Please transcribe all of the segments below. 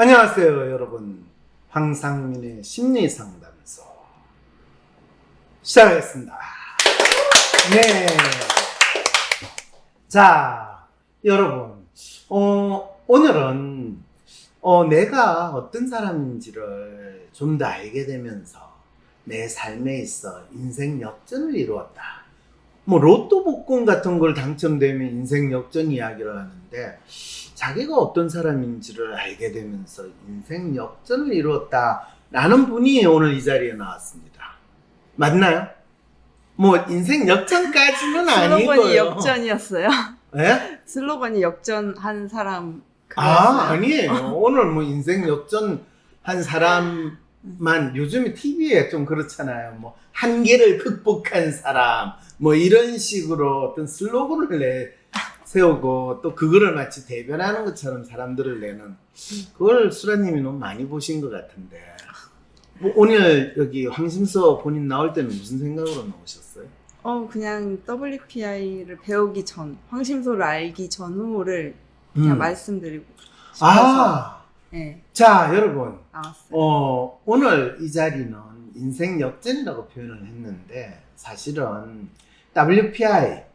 안녕하세요, 여러분. 황상민의 심리상담소 시작하겠습니다. 네. 자, 여러분. 오늘은 내가 어떤 사람인지를 좀 더 알게 되면서 내 삶에 있어 인생 역전을 이루었다. 로또 복권 같은 걸 당첨되면 인생 역전 이야기를 하는데, 자기가 어떤 사람인지를 알게 되면서 인생 역전을 이루었다라는 분이 오늘 이 자리에 나왔습니다. 맞나요? 인생 역전까지는 아니고요. 슬로건이 역전이었어요. 예? 슬로건이 역전한 사람 그거였어요. 아니에요. 오늘 인생 역전 한 사람만, 요즘에 TV에 좀 그렇잖아요. 한계를 극복한 사람, 이런 식으로 어떤 슬로건을 세우고 또 그거를 마치 대변하는 것처럼 사람들을 내는, 그걸 수라님이 너무 많이 보신 것 같은데, 오늘 여기 황심서 본인 나올 때는 무슨 생각으로 나오셨어요? 그냥 WPI를 배우기 전, 황심소를 알기 전후를 그냥 말씀드리고 싶어서 네, 자, 여러분, 나왔어요. 오늘 이 자리는 인생 역전이라고 표현을 했는데, 사실은 WPI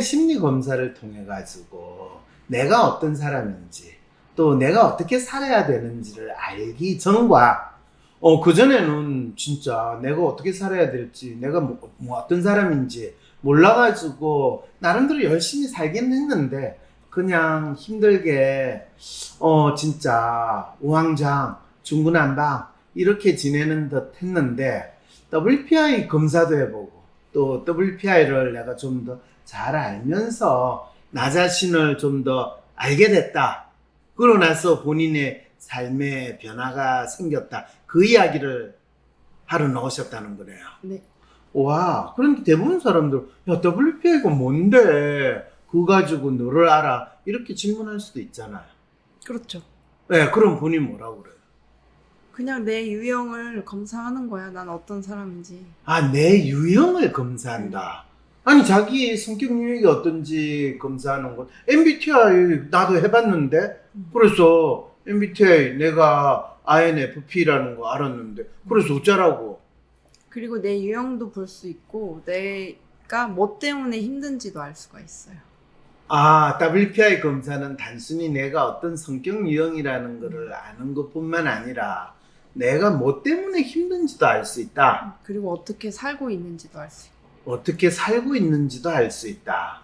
심리 검사를 통해 가지고 내가 어떤 사람인지, 또 내가 어떻게 살아야 되는지를 알기 전과, 그전에는 진짜 내가 어떻게 살아야 될지, 내가 어떤 사람인지 몰라가지고 나름대로 열심히 살긴 했는데, 그냥 힘들게 진짜 우왕좌왕 중구난방 이렇게 지내는 듯 했는데, WPI 검사도 해보고 또 WPI를 내가 좀 더 잘 알면서 나 자신을 좀 더 알게 됐다. 그러고 나서 본인의 삶의 변화가 생겼다. 그 이야기를 하러 나오셨다는 거네요. 네. 와, 그런데 대부분 사람들, 야, WPI가 뭔데? 그거 가지고 너를 알아? 이렇게 질문할 수도 있잖아요. 그렇죠. 네, 그럼 본인 뭐라고 그래요? 그냥 내 유형을 검사하는 거야. 난 어떤 사람인지. 내 유형을 검사한다. 아니, 자기 성격 유형이 어떤지 검사하는 건, MBTI 나도 해봤는데, 그래서 MBTI 내가 INFP라는 거 알았는데, 그래서 어쩌라고? 그리고 내 유형도 볼 수 있고 내가 뭐 때문에 힘든지도 알 수가 있어요. WPI 검사는 단순히 내가 어떤 성격 유형이라는 거를 아는 것뿐만 아니라, 내가 뭐 때문에 힘든지도 알 수 있다. 그리고 어떻게 살고 있는지도 알 수 있고. 어떻게 살고 있는지도 알 수 있다.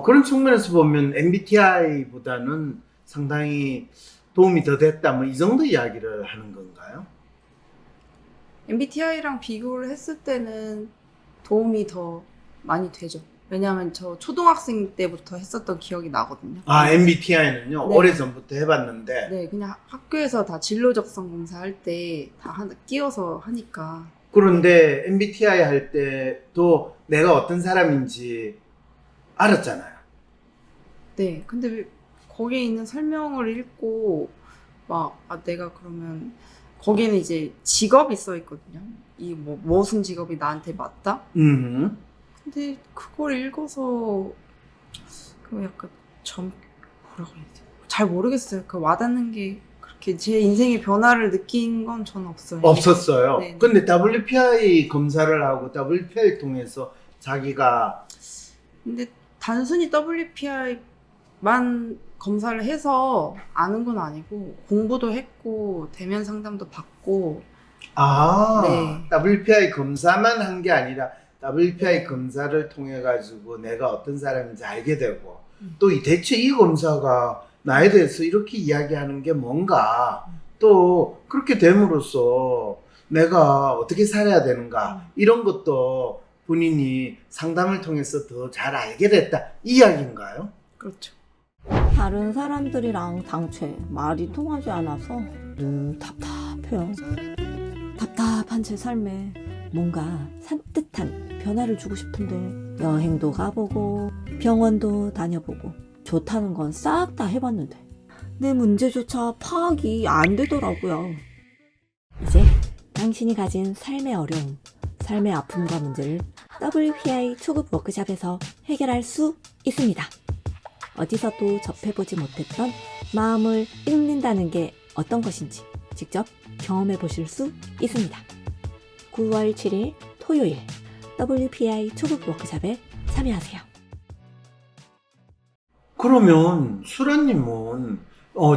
그런 측면에서 보면 MBTI보다는 상당히 도움이 더 됐다. 이 정도 이야기를 하는 건가요? MBTI랑 비교를 했을 때는 도움이 더 많이 되죠. 왜냐하면 저 초등학생 때부터 했었던 기억이 나거든요. MBTI는요? 네. 오래전부터 해봤는데. 네, 그냥 학교에서 다 진로 적성 검사할 때 다 끼워서 하니까. 그런데 MBTI 할 때도 내가 어떤 사람인지 알았잖아요. 네, 근데 거기에 있는 설명을 읽고 내가 그러면 거기에는 이제 직업이 써 있거든요. 무슨 직업이 나한테 맞다? 근데 그걸 읽어서 약간 뭐라고 해야 되지? 잘 모르겠어요. 와닿는 게 그렇게 제 인생의 변화를 느낀 건 저는 없어요. 없었어요. 네. 근데 WPI 검사를 하고 WPI 통해서 자기가, 근데 단순히 WPI만 검사를 해서 아는 건 아니고 공부도 했고 대면 상담도 받고. 네. WPI 검사만 한 게 아니라 WPI 검사를 통해 가지고 내가 어떤 사람인지 알게 되고, 또 대체 이 검사가 나에 대해서 이렇게 이야기하는 게 뭔가, 또 그렇게 됨으로써 내가 어떻게 살아야 되는가, 이런 것도 본인이 상담을 통해서 더 잘 알게 됐다, 이 이야기인가요? 그렇죠. 다른 사람들이랑 당최 말이 통하지 않아서 늘 답답해요. 답답한 제 삶에 뭔가 산뜻한 변화를 주고 싶은데, 여행도 가보고 병원도 다녀보고 좋다는 건 싹 다 해봤는데 내 문제조차 파악이 안 되더라고요. 이제 당신이 가진 삶의 어려움, 삶의 아픔과 문제를 WPI 초급 워크샵에서 해결할 수 있습니다. 어디서도 접해보지 못했던 마음을 읽는다는 게 어떤 것인지 직접 경험해 보실 수 있습니다. 9월 7일 토요일 WPI 초급 워크숍에 참여하세요. 그러면 수라님은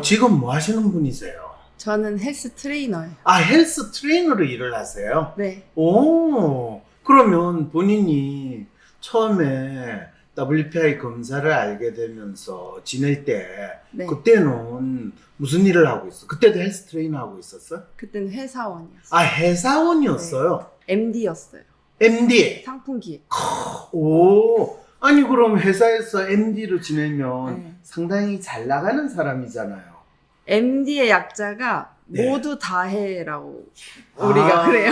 지금 뭐 하시는 분이세요? 저는 헬스 트레이너예요. 아, 헬스 트레이너로 일을 하세요? 네. 오, 그러면 본인이 처음에 WPI 검사를 알게 되면서 지낼 때 네. 그때는 무슨 일을 하고 있어? 그때도 헬스 트레이너 하고 있었어? 그때는 회사원이었어요. 아, 회사원이었어요? MD였어요. MD? 상품기획. 오, 아니 그럼 회사에서 MD로 지내면 네. 상당히 잘 나가는 사람이잖아요. MD의 약자가 네. 모두 다 해라고 우리가 그래요.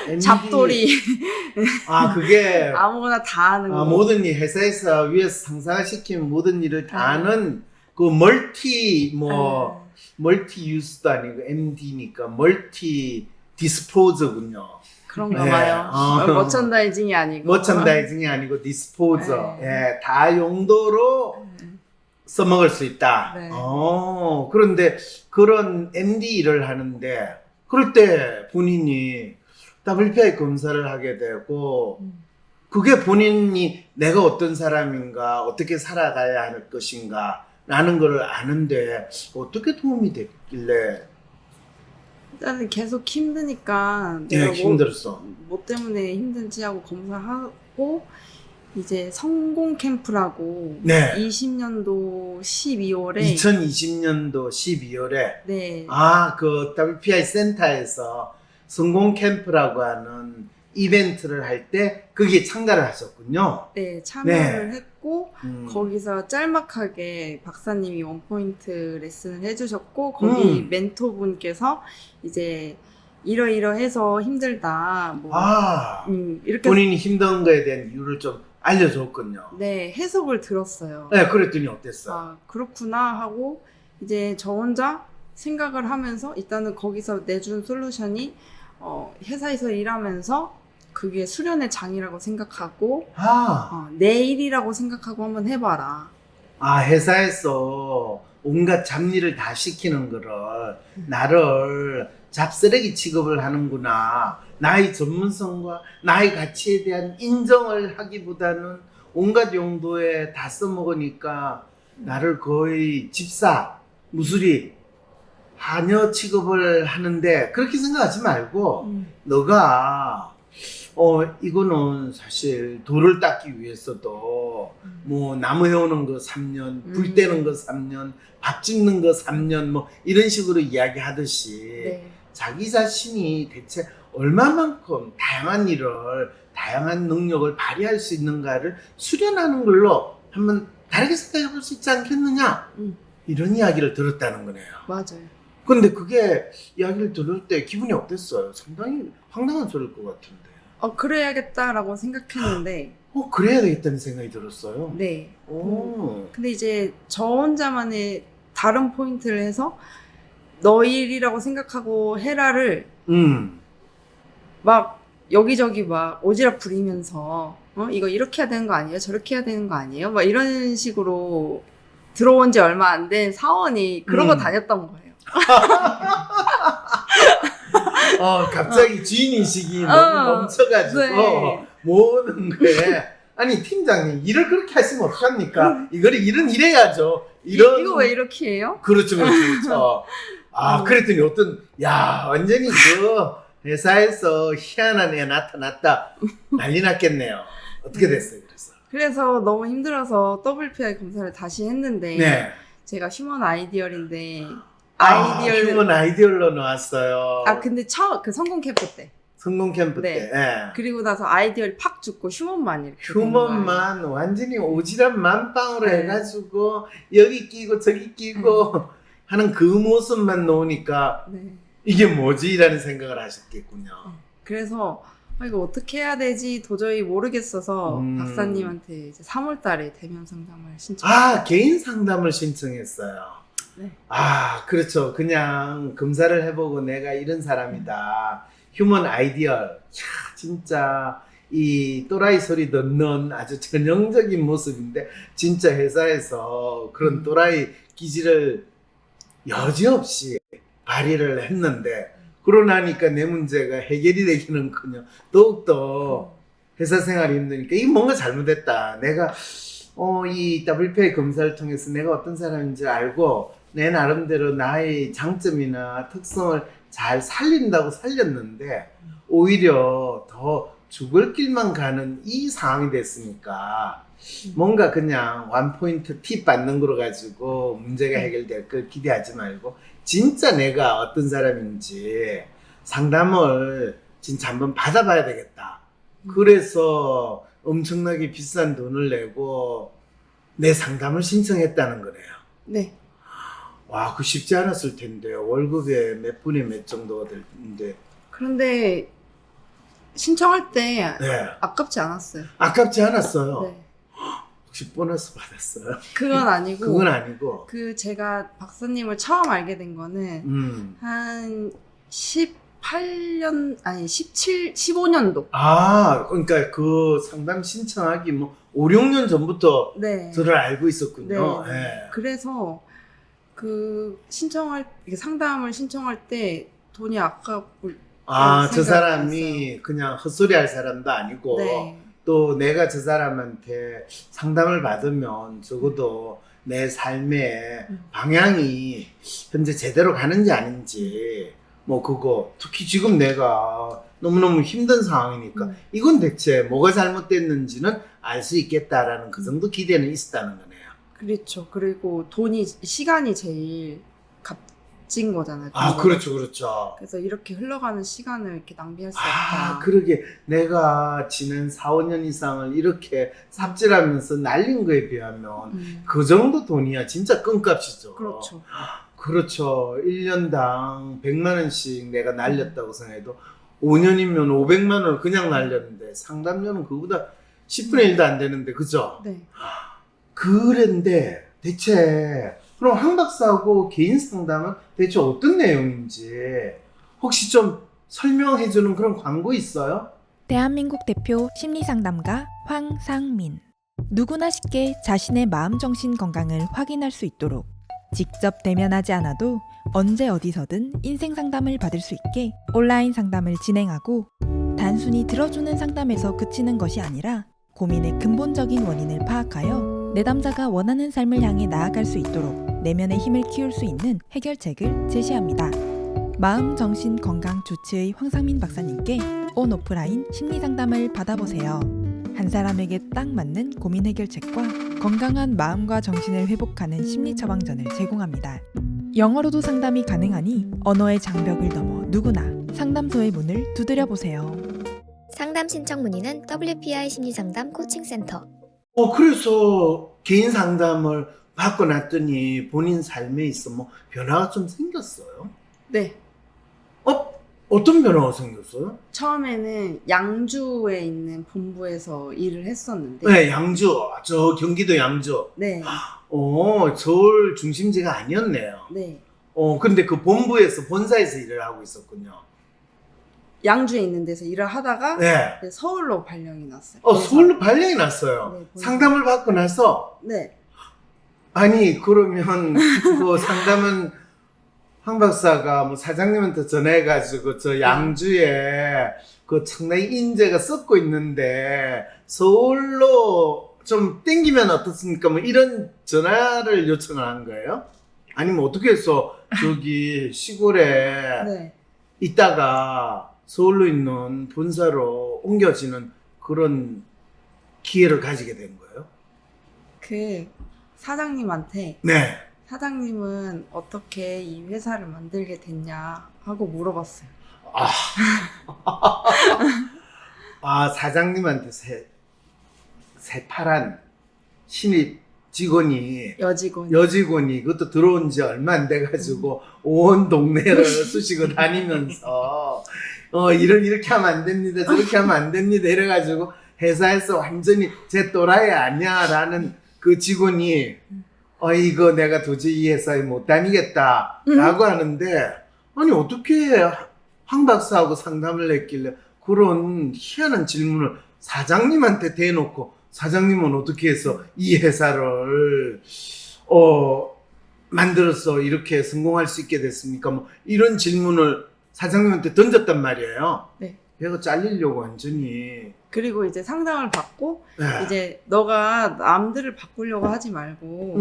MD. 잡돌이 아, 그게 아무거나 다 하는 거. 모든 일 회사에서 위에서 상사시키는 모든 일을 다 네. 하는 그 멀티 유스도 아니고 MD니까 멀티 디스포저군요. 그런가 네. 봐요. 머천다이징이 아니고. 머천다이징이 아니고 디스포저. 네. 예, 다 용도로 써먹을 수 있다. 네. 그런데 그런 MD 일을 하는데 그럴 때 본인이 WPI 검사를 하게 되고 그게 본인이 내가 어떤 사람인가 어떻게 살아가야 할 것인가 라는 걸 아는데 어떻게 도움이 됐길래 일단은 계속 힘드니까 네, 내가 힘들었어. 뭐 때문에 힘든지 하고 검사하고 이제 성공 캠프라고 네. 20년도 12월에 2020년도 12월에 네. 그 WPI 센터에서 성공 캠프라고 하는 이벤트를 할 때 거기에 참가를 하셨군요. 네, 참여를 네. 했고 거기서 짤막하게 박사님이 원포인트 레슨을 해주셨고 거기 멘토분께서 이제 이러이러해서 힘들다 뭐 이렇게 본인이 힘든 거에 대한 이유를 좀 알려줬군요. 네, 해석을 들었어요. 네, 그랬더니 어땠어? 아, 그렇구나 하고 이제 저 혼자 생각을 하면서 일단은 거기서 내준 솔루션이 회사에서 일하면서 그게 수련의 장이라고 생각하고 내일이라고 생각하고 한번 해봐라. 회사에서 온갖 잡일을 다 시키는 거를 나를 잡쓰레기 취급을 하는구나. 나의 전문성과 나의 가치에 대한 인정을 하기보다는 온갖 용도에 다 써먹으니까 나를 거의 집사, 무수리, 하녀 취급을 하는데 그렇게 생각하지 말고 너가 이거는 사실 돌을 닦기 위해서도 뭐 나무 해오는 거 3년, 불 떼는 거 3년, 밥 짓는 거 3년 뭐 이런 식으로 이야기하듯이 네. 자기 자신이 대체 얼마만큼 다양한 일을, 다양한 능력을 발휘할 수 있는가를 수련하는 걸로 한번 다르게 생각해 볼 수 있지 않겠느냐? 이런 이야기를 들었다는 거네요. 맞아요. 근데 그게 이야기를 들을 때 기분이 어땠어요? 상당히 황당한 소리일 것 같은데. 그래야겠다라고 생각했는데 그래야 되겠다는 생각이 들었어요. 네. 오. 근데 이제 저 혼자만의 다른 포인트를 해서 너 일이라고 생각하고 해라를 막 여기저기 막 오지랖 부리면서 이거 이렇게 해야 되는 거 아니에요? 저렇게 해야 되는 거 아니에요? 막 이런 식으로 들어온 지 얼마 안 된 사원이 그러고 다녔던 거예요. 갑자기 주인의식이 너무 멈춰가지고 네. 모든 거에 아니 팀장님 일을 그렇게 하시면 어떡합니까? 일은 이래야죠. 이거 왜 이렇게 해요? 그렇죠. 그랬더니 완전히 그 회사에서 희한한 애 나타났다. 난리 났겠네요. 어떻게 됐어요, 그래서? 그래서 너무 힘들어서 WPI 검사를 다시 했는데 네. 제가 휴먼 아이디얼인데 휴먼 아이디얼로 나왔어요. 근데 그 성공 캠프 때 성공 캠프 네. 때. 예. 그리고 나서 아이디얼이 팍 죽고 휴먼만 이렇게 휴먼만 완전히 오지랖 만빵으로 네. 해가지고 여기 끼고 저기 끼고 하는 그 모습만 놓으니까 네. 이게 뭐지? 라는 생각을 하셨겠군요. 그래서 이거 어떻게 해야 되지 도저히 모르겠어서 박사님한테 이제 3월 달에 대면 상담을 신청했어요. 개인 상담을 신청했어요. 네. 그렇죠. 그냥 검사를 해보고 내가 이런 사람이다. 휴먼 아이디얼. 진짜 이 또라이 소리 듣는 아주 전형적인 모습인데 진짜 회사에서 그런 또라이 기질을 여지없이 발의를 했는데 그러고 나니까 내 문제가 해결이 되기는커녕 더욱더 회사 생활이 힘드니까 이게 뭔가 잘못됐다. 내가 이 WPI 검사를 통해서 내가 어떤 사람인지 알고 내 나름대로 나의 장점이나 특성을 잘 살린다고 살렸는데 오히려 더 죽을 길만 가는 이 상황이 됐으니까 뭔가 그냥 원포인트 팁 받는 거로 가지고 문제가 해결될 걸 기대하지 말고 진짜 내가 어떤 사람인지 상담을 진짜 한번 받아봐야 되겠다. 그래서 엄청나게 비싼 돈을 내고 내 상담을 신청했다는 거네요. 네. 와, 그 쉽지 않았을 텐데요. 월급에 몇 분의 몇 정도가 될 텐데. 그런데 신청할 때 네. 아깝지 않았어요. 아깝지 않았어요. 네. 혹시 보너스 받았어요? 그건 아니고. 그건 아니고. 제가 박사님을 처음 알게 된 거는 한 18년 아니 15년도. 아, 그러니까 그 상담 신청하기 뭐 5, 6년 전부터 네. 저를 알고 있었군요. 네. 네. 그래서 이게 상담을 신청할 때 돈이 아깝을 아, 저 생각이 사람이 그냥 헛소리 할 사람도 아니고 네. 또 내가 저 사람한테 상담을 받으면 적어도 내 삶의 방향이 현재 제대로 가는지 아닌지 뭐 그거 특히 지금 내가 너무너무 힘든 상황이니까 이건 대체 뭐가 잘못됐는지는 알 수 있겠다라는 그 정도 기대는 있었다는 거네요. 그렇죠. 그리고 시간이 제일 값진 거잖아요. 아, 돈보다. 그렇죠, 그렇죠. 그래서 이렇게 흘러가는 시간을 이렇게 낭비할 수 아, 없다. 그러게 내가 지난 4, 5년 이상을 이렇게 삽질하면서 날린 거에 비하면 그 정도 돈이야 진짜 끈값이죠. 그렇죠. 그렇죠. 1년당 100만 원씩 내가 날렸다고 생각해도 5년이면 500만 원을 그냥 날렸는데 상담료는 그보다 10분의 1도 안 되는데 그죠? 네. 그런데 대체 그럼 황 박사하고 개인 상담은 대체 어떤 내용인지 혹시 좀 설명해 주는 그런 광고 있어요? 대한민국 대표 심리상담가 황상민. 누구나 쉽게 자신의 마음 정신 건강을 확인할 수 있도록 직접 대면하지 않아도 언제 어디서든 인생 상담을 받을 수 있게 온라인 상담을 진행하고 단순히 들어주는 상담에서 그치는 것이 아니라 고민의 근본적인 원인을 파악하여 내담자가 원하는 삶을 향해 나아갈 수 있도록 내면의 힘을 키울 수 있는 해결책을 제시합니다. 마음, 정신, 건강 주치의 황상민 박사님께 온 오프라인 심리상담을 받아보세요. 한 사람에게 딱 맞는 고민 해결책과 건강한 마음과 정신을 회복하는 심리 처방전을 제공합니다. 영어로도 상담이 가능하니 언어의 장벽을 넘어 누구나 상담소의 문을 두드려보세요. 상담 신청 문의는 WPI 심리상담 코칭센터. 그래서 개인 상담을 받고 났더니 본인 삶에 있어 뭐 변화가 좀 생겼어요? 네. 어떤 변화가 생겼어요? 처음에는 양주에 있는 본부에서 일을 했었는데. 네, 양주. 저 경기도 양주. 네. 서울 중심지가 아니었네요. 네. 근데 그 본사에서 일을 하고 있었군요. 양주에 있는 데서 일을 하다가 네. 서울로 발령이 났어요. 서울로 발령이 났어요. 네, 상담을 받고 나서? 네. 아니, 그러면 그 상담은 황 박사가 뭐 사장님한테 전화해가지고 저 양주에 그 상당히 인재가 썩고 있는데 서울로 좀 땡기면 어떻습니까? 뭐 이런 전화를 요청을 한 거예요? 아니면 어떻게 해서 저기 시골에 네. 있다가 서울로 있는 본사로 옮겨지는 그런 기회를 가지게 된 거예요? 그 사장님한테 네. 사장님은 어떻게 이 회사를 만들게 됐냐 하고 물어봤어요. 사장님한테 새파란 신입 직원이 여직원이 그것도 들어온 지 얼마 안 돼가지고 온 동네를 쑤시고 다니면서 이렇게 하면 안 됩니다 저렇게 하면 안 됩니다 이래가지고 회사에서 완전히 제 또라이 아니야 라는 그 직원이 이거 내가 도저히 이 회사에 못 다니겠다 라고 하는데 아니 어떻게 황 박사하고 상담을 했길래 그런 희한한 질문을 사장님한테 대놓고 사장님은 어떻게 해서 이 회사를 만들어서 이렇게 성공할 수 있게 됐습니까? 뭐 이런 질문을 사장님한테 던졌단 말이에요. 네. 얘가 잘리려고 완전히. 그리고 이제 상담을 받고 네. 이제 너가 남들을 바꾸려고 하지 말고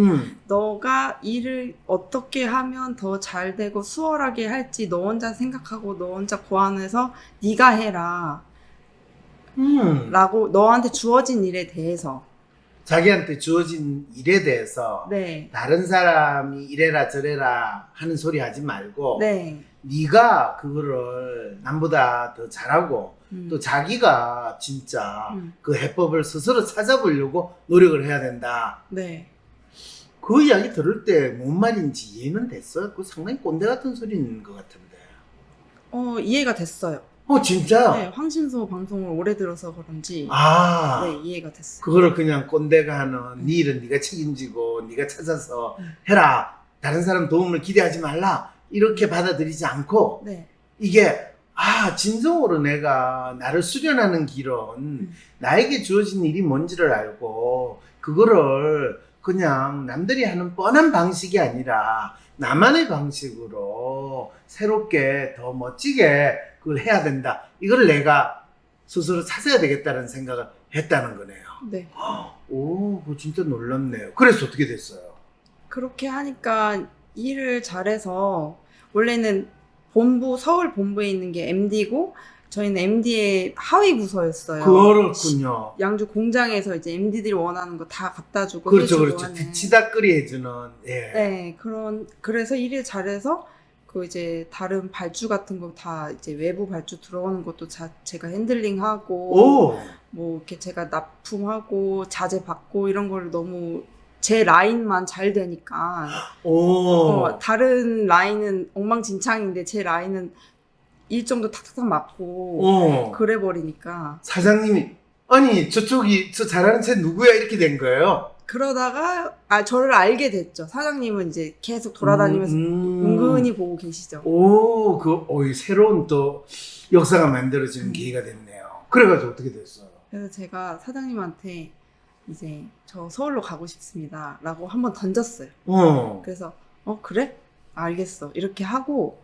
너가 일을 어떻게 하면 더 잘 되고 수월하게 할지 너 혼자 생각하고 너 혼자 고안해서 네가 해라 라고 너한테 주어진 일에 대해서 자기한테 주어진 일에 대해서 네. 다른 사람이 이래라 저래라 하는 소리 하지 말고 네. 네가 그거를 남보다 더 잘하고 또 자기가 진짜 그 해법을 스스로 찾아보려고 노력을 해야 된다. 네. 그 이야기 들을 때 뭔 말인지 이해는 됐어요. 그 상당히 꼰대 같은 소리인 것 같은데. 이해가 됐어요. 진짜? 네, 황신소 방송을 오래 들어서 그런지 아, 네, 이해가 됐어요. 그거를 그냥 꼰대가 하는 네 일은 네가 책임지고 네가 찾아서 해라. 다른 사람 도움을 기대하지 말라. 이렇게 받아들이지 않고 네. 이게 진정으로 내가 나를 수련하는 길은 나에게 주어진 일이 뭔지를 알고 그거를 그냥 남들이 하는 뻔한 방식이 아니라 나만의 방식으로 새롭게 더 멋지게 그걸 해야 된다. 이걸 내가 스스로 찾아야 되겠다는 생각을 했다는 거네요. 네. 오, 그거 진짜 놀랍네요. 그래서 어떻게 됐어요? 그렇게 하니까 일을 잘해서 원래는 서울 본부에 있는 게 MD고 저희는 MD의 하위 부서였어요. 그렇군요. 양주 공장에서 이제 MD들이 원하는 거 다 갖다 주고 그렇죠, 해주고 그렇죠. 하는. 뒤치다끌이 해주는, 예. 네, 그래서 일을 잘해서 그 이제 다른 발주 같은 거 다 이제 외부 발주 들어오는 것도 제가 핸들링하고 오! 뭐 이렇게 제가 납품하고 자재 받고 이런 걸 너무 제 라인만 잘 되니까 오! 다른 라인은 엉망진창인데 제 라인은 일정도 탁탁탁 맞고 오! 그래 버리니까 사장님이, 아니, 저쪽이, 저 잘하는 새 누구야? 이렇게 된 거예요? 그러다가 저를 알게 됐죠. 사장님은 이제 계속 돌아다니면서 은근히 보고 계시죠. 오, 새로운 또 역사가 만들어지는 계기가 됐네요. 그래가지고 어떻게 됐어요? 그래서 제가 사장님한테 이제 저 서울로 가고 싶습니다 라고 한번 던졌어요. 그래서 그래? 알겠어 이렇게 하고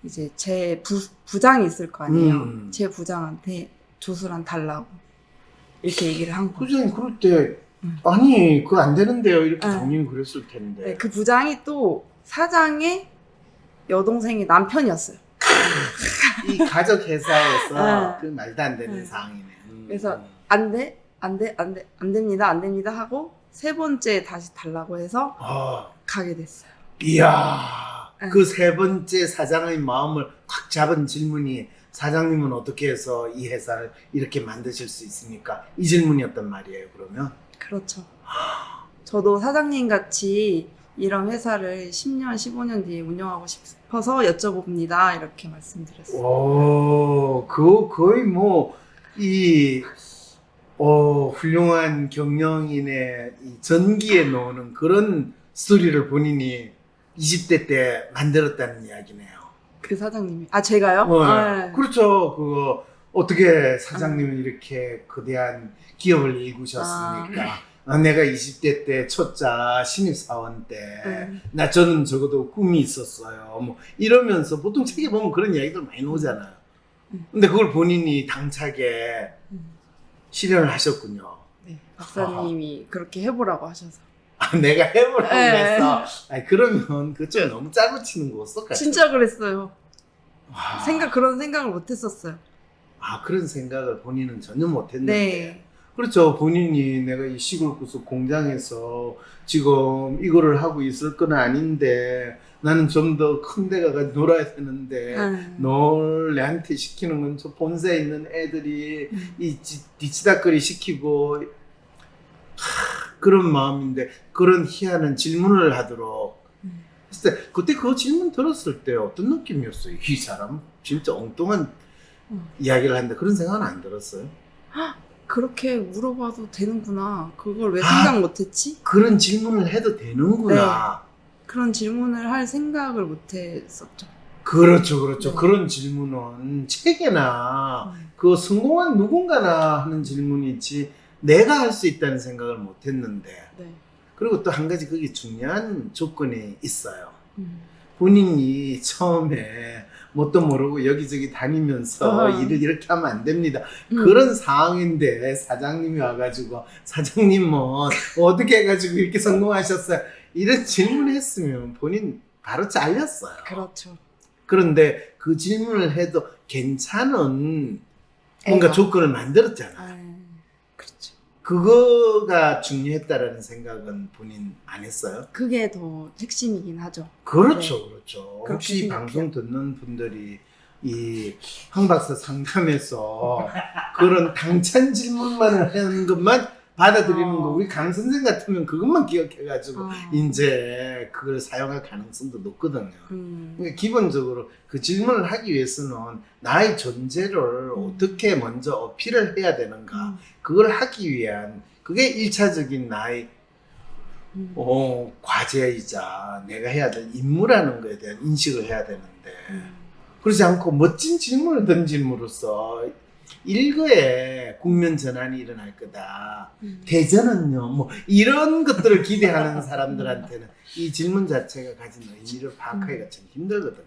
이제 제 부장이 있을 거 아니에요. 제 부장한테 조수란 달라고 이렇게 얘기를 한 거예요. 부장님 그럴 때 아니 그거 안 되는데요 이렇게 응. 당연히 그랬을 텐데. 네, 그 부장이 또 사장의 여동생의 남편이었어요. 이 가족 회사에서 응. 그 말도 안 되는 응. 상황이네. 그래서 안 됩니다 하고 세 번째 다시 달라고 해서 가게 됐어요. 이야, 응. 그 세 번째 사장의 마음을 꽉 잡은 질문이 사장님은 어떻게 해서 이 회사를 이렇게 만드실 수 있습니까? 이 질문이었단 말이에요. 그러면 그렇죠. 저도 사장님 같이 이런 회사를 10년, 15년 뒤에 운영하고 싶어서 여쭤봅니다. 이렇게 말씀드렸어요. 오, 그거 거의 훌륭한 경영인의 이 전기에 놓는 그런 스토리를 본인이 20대 때 만들었다는 이야기네요. 그 사장님이. 제가요? 네. 그렇죠. 그거 어떻게 사장님은 이렇게 거대한 기업을 일구셨습니까? 내가 20대 때 초짜 신입사원 때, 저는 적어도 꿈이 있었어요. 뭐, 이러면서 보통 책에 보면 그런 이야기들 많이 나오잖아요. 근데 그걸 본인이 당차게 실현을 하셨군요. 네, 박사님이 그렇게 해보라고 하셔서. 내가 해보라고 네. 했어. 그러면 그거 좀 너무 짜고 치는 거였어? 진짜 그랬어요. 와. 그런 생각을 못 했었어요. 그런 생각을 본인은 전혀 못 했는데. 네. 그렇죠. 본인이 내가 이 시골 구석 공장에서 지금 이거를 하고 있을 건 아닌데 나는 좀 더 큰 데 가서 놀아야 되는데 널 내한테 시키는 건 저 본사에 있는 애들이 이 뒤치다거리 시키고 그런 마음인데 그런 희한한 질문을 하도록 했을 때 그때 그 질문 들었을 때 어떤 느낌이었어요? 이 사람 진짜 엉뚱한 이야기를 하는데 그런 생각은 안 들었어요? 그렇게 물어봐도 되는구나. 그걸 왜 생각 못했지? 그런 질문을 해도 되는구나. 그런 질문을 할 생각을 못했었죠. 그렇죠. 네. 그런 질문은 책에나 그 성공한 누군가나 하는 질문이지 내가 할 수 있다는 생각을 못 했는데 네. 그리고 또 한 가지 그게 중요한 조건이 있어요. 본인이 처음에 뭣도 모르고 여기저기 다니면서 일을 이렇게 하면 안 됩니다. 그런 상황인데 사장님이 와가지고 사장님 뭐 어떻게 해가지고 이렇게 성공하셨어요? 이런 질문을 했으면 본인 바로 잘렸어요. 그렇죠. 그런데 그 질문을 해도 괜찮은 뭔가 애가. 조건을 만들었잖아요. 그렇죠. 그거가 중요했다라는 생각은 본인 안 했어요? 그게 더 핵심이긴 하죠. 그렇죠, 그렇죠. 그렇게 혹시 생각해요. 방송 듣는 분들이 이 황 박사 상담에서 그런 당찬 질문만을 하는 것만 받아들이는 거, 우리 강 선생 같으면 그것만 기억해가지고 이제 그걸 사용할 가능성도 높거든요. 그러니까 기본적으로 그 질문을 하기 위해서는 나의 존재를 어떻게 먼저 어필을 해야 되는가, 그걸 하기 위한 그게 1차적인 나의 과제이자 내가 해야 될 임무라는 거에 대한 인식을 해야 되는데 그렇지 않고 멋진 질문을 던짐으로써 일거에 국면 전환이 일어날 거다. 대전은요, 뭐 이런 것들을 기대하는 사람들한테는 이 질문 자체가 가진 의미를 파악하기가 참 힘들거든요.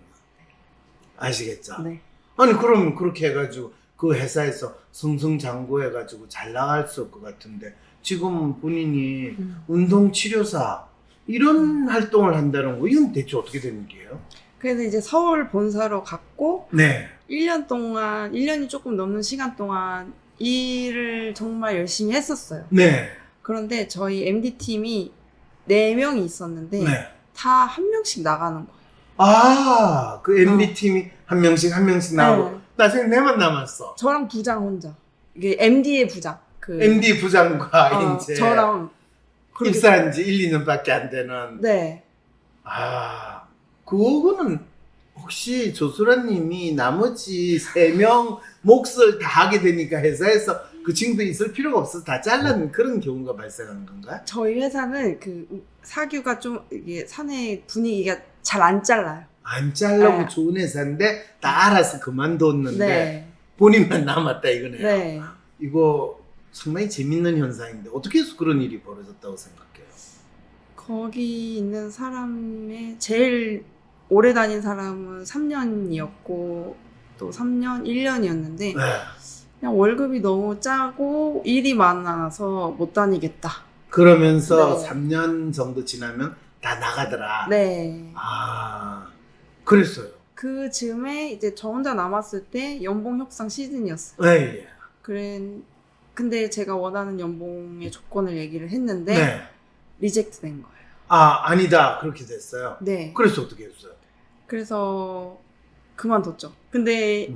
아시겠죠? 네. 아니 그럼 그렇게 해가지고 그 회사에서 승승장구해가지고 잘 나갈 수 없을 것 같은데 지금 본인이 운동치료사 이런 활동을 한다는 거 이건 대체 어떻게 되는 일이에요? 그래서 이제 서울 본사로 갔고 네. 1년이 조금 넘는 시간 동안 일을 정말 열심히 했었어요. 네. 그런데 저희 MD팀이 4명이 있었는데 네. 다 한 명씩 나가는 거예요. 아, 그 MD팀이 한 명씩 나오고 네. 나중에 내만 남았어. 저랑 부장 혼자. 이게 MD의 부장. 그 MD 부장과 이제 저랑 그렇게- 입사한 지 1, 2년밖에 안 되는. 네. 아, 그거는 혹시 조수라님이 나머지 3명 몫을 다 하게 되니까 회사에서 그 친구도 있을 필요가 없어서 다 잘라는 그런 경우가 발생한 건가? 저희 회사는 그 사규가 좀 이게 사내 분위기가 잘 안 잘라요. 안 잘라고 네. 좋은 회사인데 다 알아서 그만뒀는데 네. 본인만 남았다 이거네요. 네. 이거 상당히 재밌는 현상인데 어떻게 해서 그런 일이 벌어졌다고 생각해요? 거기 있는 사람의 제일 오래 다닌 사람은 3년이었고 또 3년, 1년이었는데 네. 그냥 월급이 너무 짜고 일이 많아서 못 다니겠다. 그러면서 네. 3년 정도 지나면 다 나가더라. 네. 아, 그랬어요. 그 즈음에 이제 저 혼자 남았을 때 연봉 협상 시즌이었어요. 네. 근데 제가 원하는 연봉의 조건을 얘기를 했는데 네. 리젝트 된 거예요. 아, 아니다. 그렇게 됐어요. 네. 그래서 어떻게 했어요? 그래서 그만뒀죠. 근데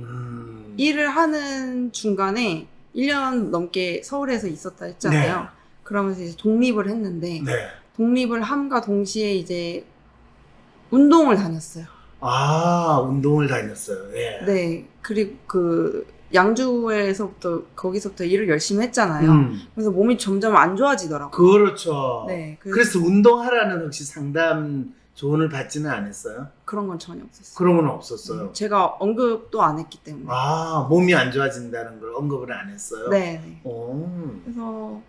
일을 하는 중간에 1년 넘게 서울에서 있었다 했잖아요. 네. 그러면서 이제 독립을 했는데 네. 독립을 함과 동시에 이제 운동을 다녔어요. 아, 운동을 다녔어요. 예. 네. 그리고 그 거기서부터 일을 열심히 했잖아요. 그래서 몸이 점점 안 좋아지더라고요. 그렇죠. 네. 그래서 운동하라는 혹시 상담 조언을 받지는 않았어요? 그런 건 전혀 없었어요. 그런 건 없었어요. 제가 언급도 안 했기 때문에. 아, 몸이 안 좋아진다는 걸 언급을 안 했어요? 네. 네. 오. 그래서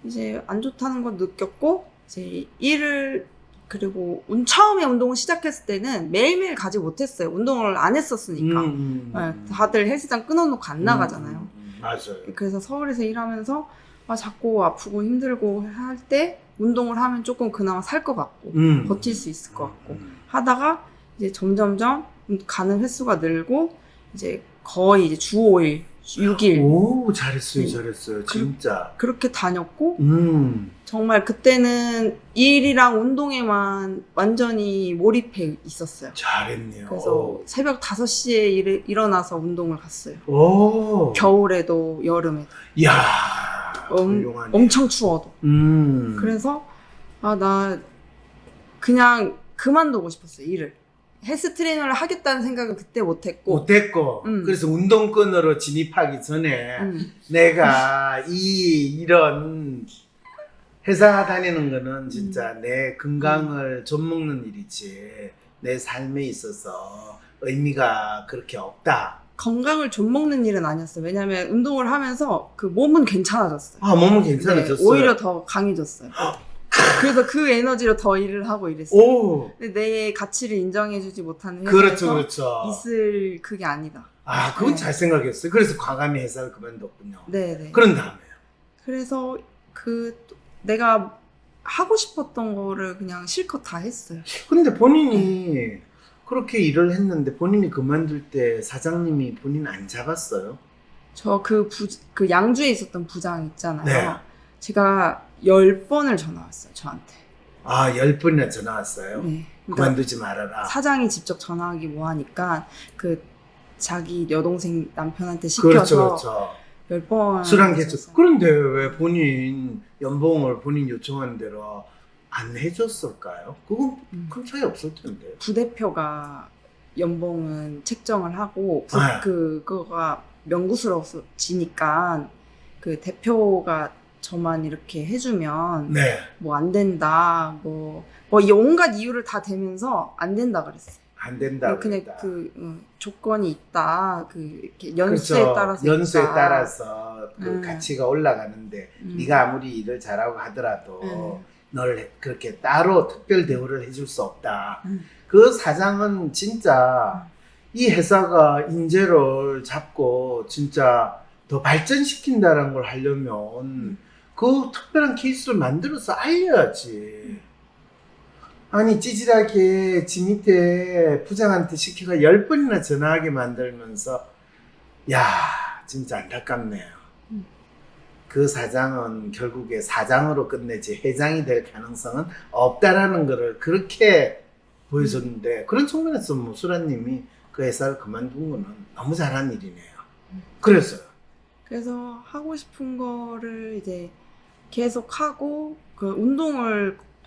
이제 안 좋다는 걸 느꼈고 이제 그리고 처음에 운동을 시작했을 때는 매일매일 가지 못했어요. 운동을 안 했었으니까. 네, 다들 헬스장 끊어놓고 안 나가잖아요. 맞아요. 그래서 서울에서 일하면서 자꾸 아프고 힘들고 할 때 운동을 하면 조금 그나마 살 것 같고 버틸 수 있을 것 같고 하다가 이제 점점점 가는 횟수가 늘고 이제 거의 이제 주 5일, 6일 오, 잘했어요, 네. 잘했어요. 진짜. 그렇게 다녔고 음. 정말 그때는 일이랑 운동에만 완전히 몰입해 있었어요. 잘했네요. 그래서 새벽 5시에 일어나서 운동을 갔어요. 오. 겨울에도 여름에도 이야. 훌륭하네. 엄청 추워도. 음. 그래서 나 그냥 그만두고 싶었어요, 일을. 헬스 트레이너를 하겠다는 생각은 그때 못했고. 못했고. 그래서 운동권으로 진입하기 전에 내가 이런 회사 다니는 거는 진짜 내 건강을 좀 먹는 일이지 내 삶에 있어서 의미가 그렇게 없다. 건강을 좀 먹는 일은 아니었어요. 왜냐면 운동을 하면서 그 몸은 괜찮아졌어요. 아, 몸은 괜찮아졌어요. 네, 오히려 더 강해졌어요. 그래서 그 에너지로 더 일을 하고 이랬어요. 오, 근데 내 가치를 인정해주지 못하는 그렇죠, 회사에서 그렇죠. 있을 그게 아니다. 아, 그건 네. 잘 생각했어요. 그래서 과감히 회사를 그만뒀군요. 네네. 그런 다음에요. 그래서 내가 하고 싶었던 거를 그냥 실컷 다 했어요. 근데 본인이 그렇게 일을 했는데 본인이 그만둘 때 사장님이 본인 안 잡았어요? 저 그 양주에 있었던 부장 있잖아요. 네. 제가 10번을 전화 왔어요, 저한테. 아, 10번이나 전화 왔어요? 네. 그러니까 그만두지 말아라. 사장이 직접 전화하기 뭐하니까 자기 여동생 남편한테 그렇죠, 시켜서 그렇죠. 10번 술한 개죠. 그런데 왜 본인 연봉을 본인 요청한 대로 안 해줬을까요? 그건 큰 차이 없을 텐데. 부대표가 연봉은 책정을 하고 네. 그거가 명구스러워지니까 그 대표가 저만 이렇게 해주면 네. 뭐 안 된다 이 온갖 이유를 다 대면서 안 된다 그랬어요. 안 된다고 그냥 했다. 조건이 있다. 이렇게 연수에 그렇죠. 따라서 연수에 있다. 따라서 그 가치가 올라가는데 네가 아무리 일을 잘하고 하더라도 널 그렇게 따로 특별 대우를 해줄 수 없다. 그 사장은 진짜 이 회사가 인재를 잡고 진짜 더 발전시킨다는 걸 하려면 그 특별한 케이스를 만들어서 알려야지. 아니 찌질하게 지 밑에 부장한테 시켜가 10번이나 전화하게 만들면서 야 진짜 안타깝네요. 그 사장은 결국에 사장으로 끝내지 회장이 될 가능성은 없다라는 거를 그렇게 보여줬는데 그런 측면에서 뭐 수라님이 그 회사를 그만둔 거는 너무 잘한 일이네요. 그래서요. 그래서 하고 싶은 거를 이제 계속 하고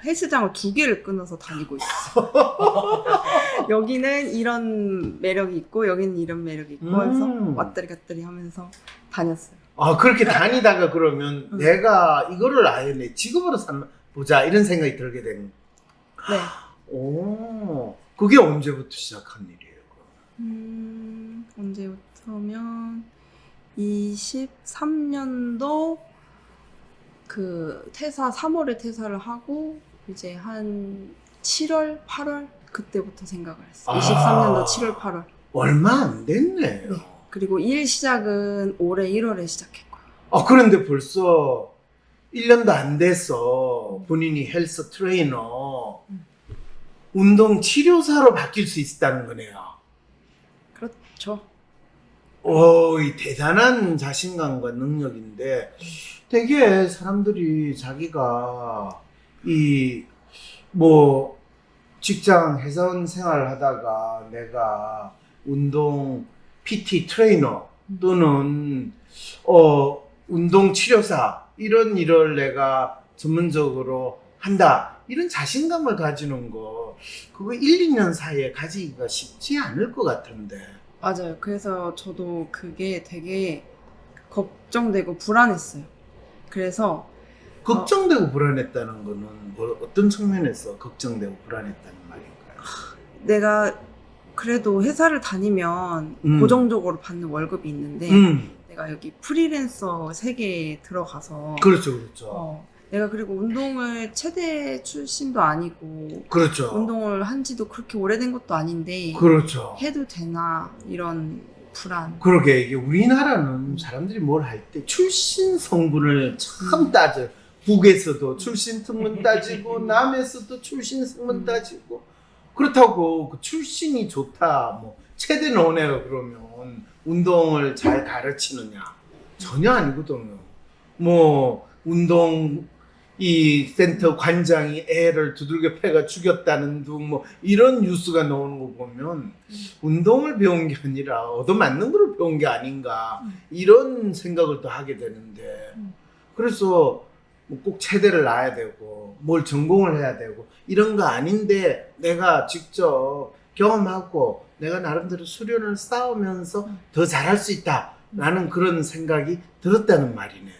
헬스장을 2개를 끊어서 다니고 있어요. 여기는 이런 매력이 있고 여기는 이런 매력이 있고 해서 왔다리 갔다리 하면서 다녔어요. 아 그렇게 다니다가 그러면 내가 이거를 아예 내 직업으로 보자 이런 생각이 들게 된. 네. 오, 그게 언제부터 시작한 일이에요? 언제부터면 23년도 퇴사 3월에 퇴사를 하고 이제 한 7월, 8월 그때부터 생각을 했어요. 23년도 7월, 8월. 얼마 안 됐네요. 네. 그리고 일 시작은 올해 1월에 시작했고요. 아 그런데 벌써 1년도 안 돼서 본인이 헬스 트레이너, 운동 치료사로 바뀔 수 있다는 거네요. 그렇죠. 오, 이 대단한 자신감과 능력인데 되게 사람들이 자기가 직장 회사원 생활을 하다가 내가 운동 PT 트레이너 또는 운동 치료사 이런 일을 내가 전문적으로 한다 이런 자신감을 가지는 거 그거 1, 2년 사이에 가지기가 쉽지 않을 것 같은데. 맞아요. 그래서 저도 그게 되게 걱정되고 불안했어요. 그래서 걱정되고 불안했다는 거는 어떤 측면에서 걱정되고 불안했다는 말인가요? 내가 그래도 회사를 다니면 고정적으로 받는 월급이 있는데 내가 여기 프리랜서 세계에 들어가서 그렇죠, 그렇죠. 내가 그리고 운동을 체대 출신도 아니고 그렇죠. 운동을 한 지도 그렇게 오래된 것도 아닌데 그렇죠. 해도 되나 이런 불안. 그러게 이게 우리나라는 사람들이 뭘 할 때 출신 성분을 참 따져요. 북에서도 출신 특문 따지고 남에서도 출신 성분 따지고 그렇다고 그 출신이 좋다 뭐 체대 넣으네요 그러면 운동을 잘 가르치느냐 전혀 아니거든요. 뭐 운동 이 센터 관장이 애를 두들겨 패가 죽였다는 둥 뭐 이런 뉴스가 나오는 거 보면 운동을 배운 게 아니라 얻어맞는 걸 배운 게 아닌가 이런 생각을 또 하게 되는데 그래서 뭐 꼭 체대를 나야 되고 뭘 전공을 해야 되고 이런 거 아닌데 내가 직접 경험하고 내가 나름대로 수련을 쌓으면서 더 잘할 수 있다라는 그런 생각이 들었다는 말이네요.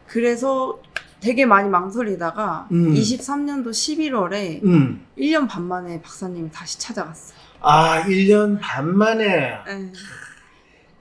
그래서 되게 많이 망설이다가 23년도 11월에 1년 반 만에 박사님이 다시 찾아갔어요. 아, 1년 반 만에. 네.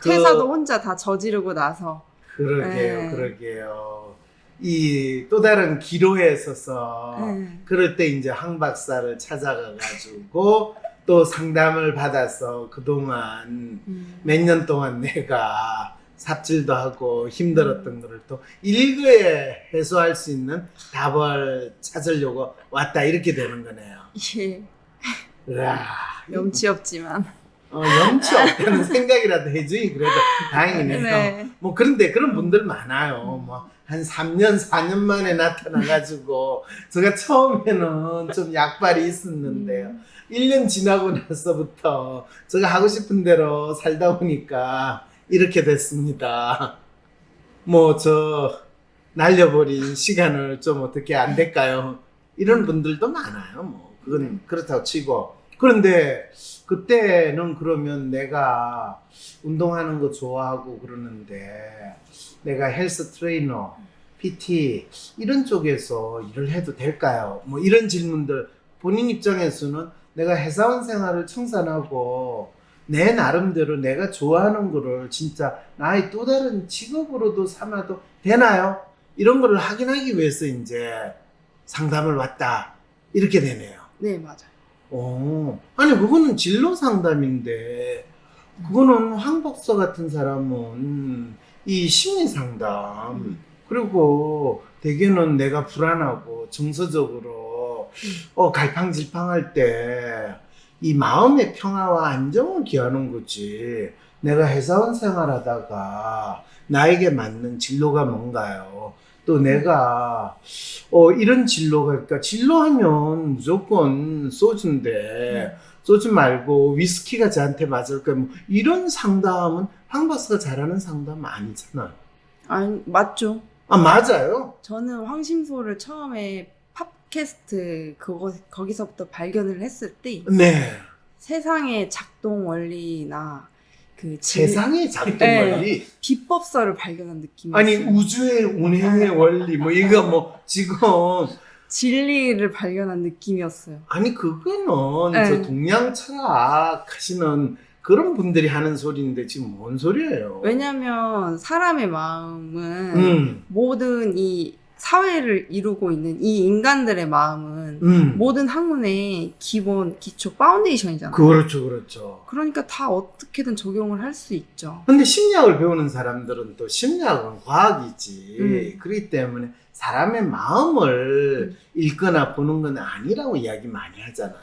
퇴사도 혼자 다 저지르고 나서. 그러게요, 네. 그러게요. 이 또 다른 기로에 서서 네. 그럴 때 이제 황 박사를 찾아가 가지고 또 상담을 받아서 그동안 몇 년 동안 내가 삽질도 하고 힘들었던 거를 또 일거에 해소할 수 있는 답을 찾으려고 왔다 이렇게 되는 거네요. 예. 으아, 염치 없지만. 염치 없다는 생각이라도 해주니 그래도 다행이네요. 네. 뭐 그런데 그런 분들 많아요. 뭐 한 3년, 4년 만에 나타나가지고 제가 처음에는 좀 약발이 있었는데요. 1년 지나고 나서부터 제가 하고 싶은 대로 살다 보니까 이렇게 됐습니다. 뭐 저 날려버린 시간을 좀 어떻게 안 될까요? 이런 분들도 많아요. 뭐 그건 그렇다고 치고. 그런데 그때는 그러면 내가 운동하는 거 좋아하고 그러는데 내가 헬스 트레이너, PT 이런 쪽에서 일을 해도 될까요? 뭐 이런 질문들 본인 입장에서는 내가 회사원 생활을 청산하고 내 나름대로 내가 좋아하는 거를 진짜 나의 또 다른 직업으로도 삼아도 되나요? 이런 거를 확인하기 위해서 이제 상담을 왔다 이렇게 되네요. 네, 맞아요. 아니 그거는 진로 상담인데 그거는 황 박사 같은 사람은 이 심리 상담 그리고 대개는 내가 불안하고 정서적으로 갈팡질팡할 때 이 마음의 평화와 안정을 기하는 거지. 내가 회사원 생활하다가 나에게 맞는 진로가 뭔가요? 또 내가 이런 진로가 그러니까 진로하면 무조건 소주인데 소주 말고 위스키가 저한테 맞을까 뭐 이런 상담은 황 박사가 잘하는 상담 아니잖아요. 아니, 맞죠. 아 맞아요. 저는 황심소를 처음에 팟캐스트 거기서부터 발견을 했을 때 네. 세상의 작동 원리나 세상의 작동 네. 원리. 비법서를 발견한 느낌이었어요. 아니 우주의 운행의 원리 뭐 이거 뭐 지금 진리를 발견한 느낌이었어요. 아니 그거는 네. 저 동양 철학 하시는 그런 분들이 하는 소리인데 지금 뭔 소리예요? 왜냐면 사람의 마음은 모든 이 사회를 이루고 있는 이 인간들의 마음은 모든 학문의 기본, 기초, 파운데이션이잖아요. 그렇죠. 그러니까 다 어떻게든 적용을 할 수 있죠. 근데 심리학을 배우는 사람들은 또 심리학은 과학이지. 그렇기 때문에 사람의 마음을 읽거나 보는 건 아니라고 이야기 많이 하잖아요.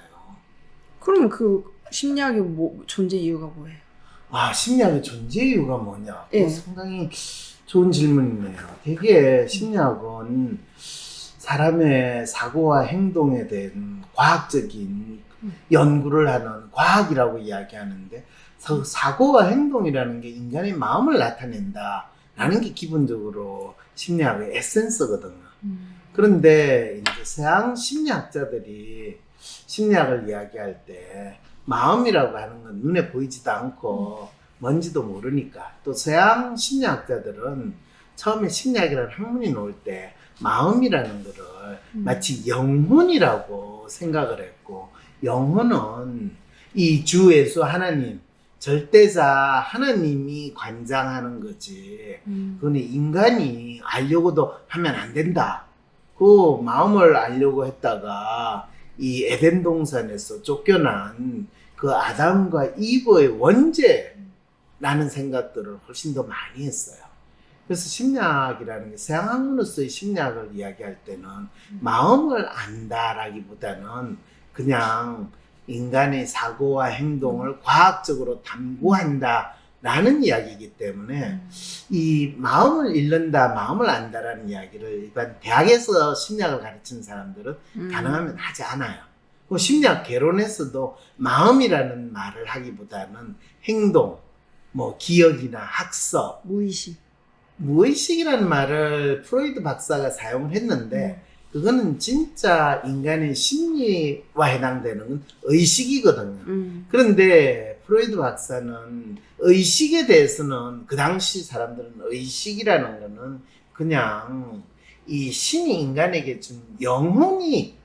그러면 그 심리학의 존재 이유가 뭐예요? 아, 심리학의 존재 이유가 뭐냐? 예. 상당히 좋은 질문이네요. 되게 심리학은 사람의 사고와 행동에 대한 과학적인 연구를 하는 과학이라고 이야기하는데 사고와 행동이라는 게 인간의 마음을 나타낸다라는 게 기본적으로 심리학의 에센스거든요. 그런데 이제 서양 심리학자들이 심리학을 이야기할 때 마음이라고 하는 건 눈에 보이지도 않고 뭔지도 모르니까 또 서양 심리학자들은 처음에 심리학이라는 학문이 나올 때 마음이라는 거를 마치 영혼이라고 생각을 했고 영혼은 이 주예수 하나님 절대자 하나님이 관장하는 거지 그건 인간이 알려고도 하면 안 된다. 그 마음을 알려고 했다가 이 에덴 동산에서 쫓겨난 그 아담과 이브의 원죄라는 생각들을 훨씬 더 많이 했어요. 그래서 심리학이라는 게 서양 학문으로서의 심리학을 이야기할 때는 마음을 안다라기보다는 그냥 인간의 사고와 행동을 과학적으로 탐구한다라는 이야기이기 때문에 이 마음을 잃는다, 마음을 안다라는 이야기를 일반 대학에서 심리학을 가르치는 사람들은 가능하면 하지 않아요. 심리학 개론에서도 마음이라는 말을 하기보다는 행동, 뭐 기억이나 학습, 무의식이라는 말을 프로이드 박사가 사용을 했는데 그거는 진짜 인간의 심리와 해당되는 건 의식이거든요. 그런데 프로이드 박사는 의식에 대해서는 그 당시 사람들은 의식이라는 거는 그냥 이 신이 인간에게 준 영혼이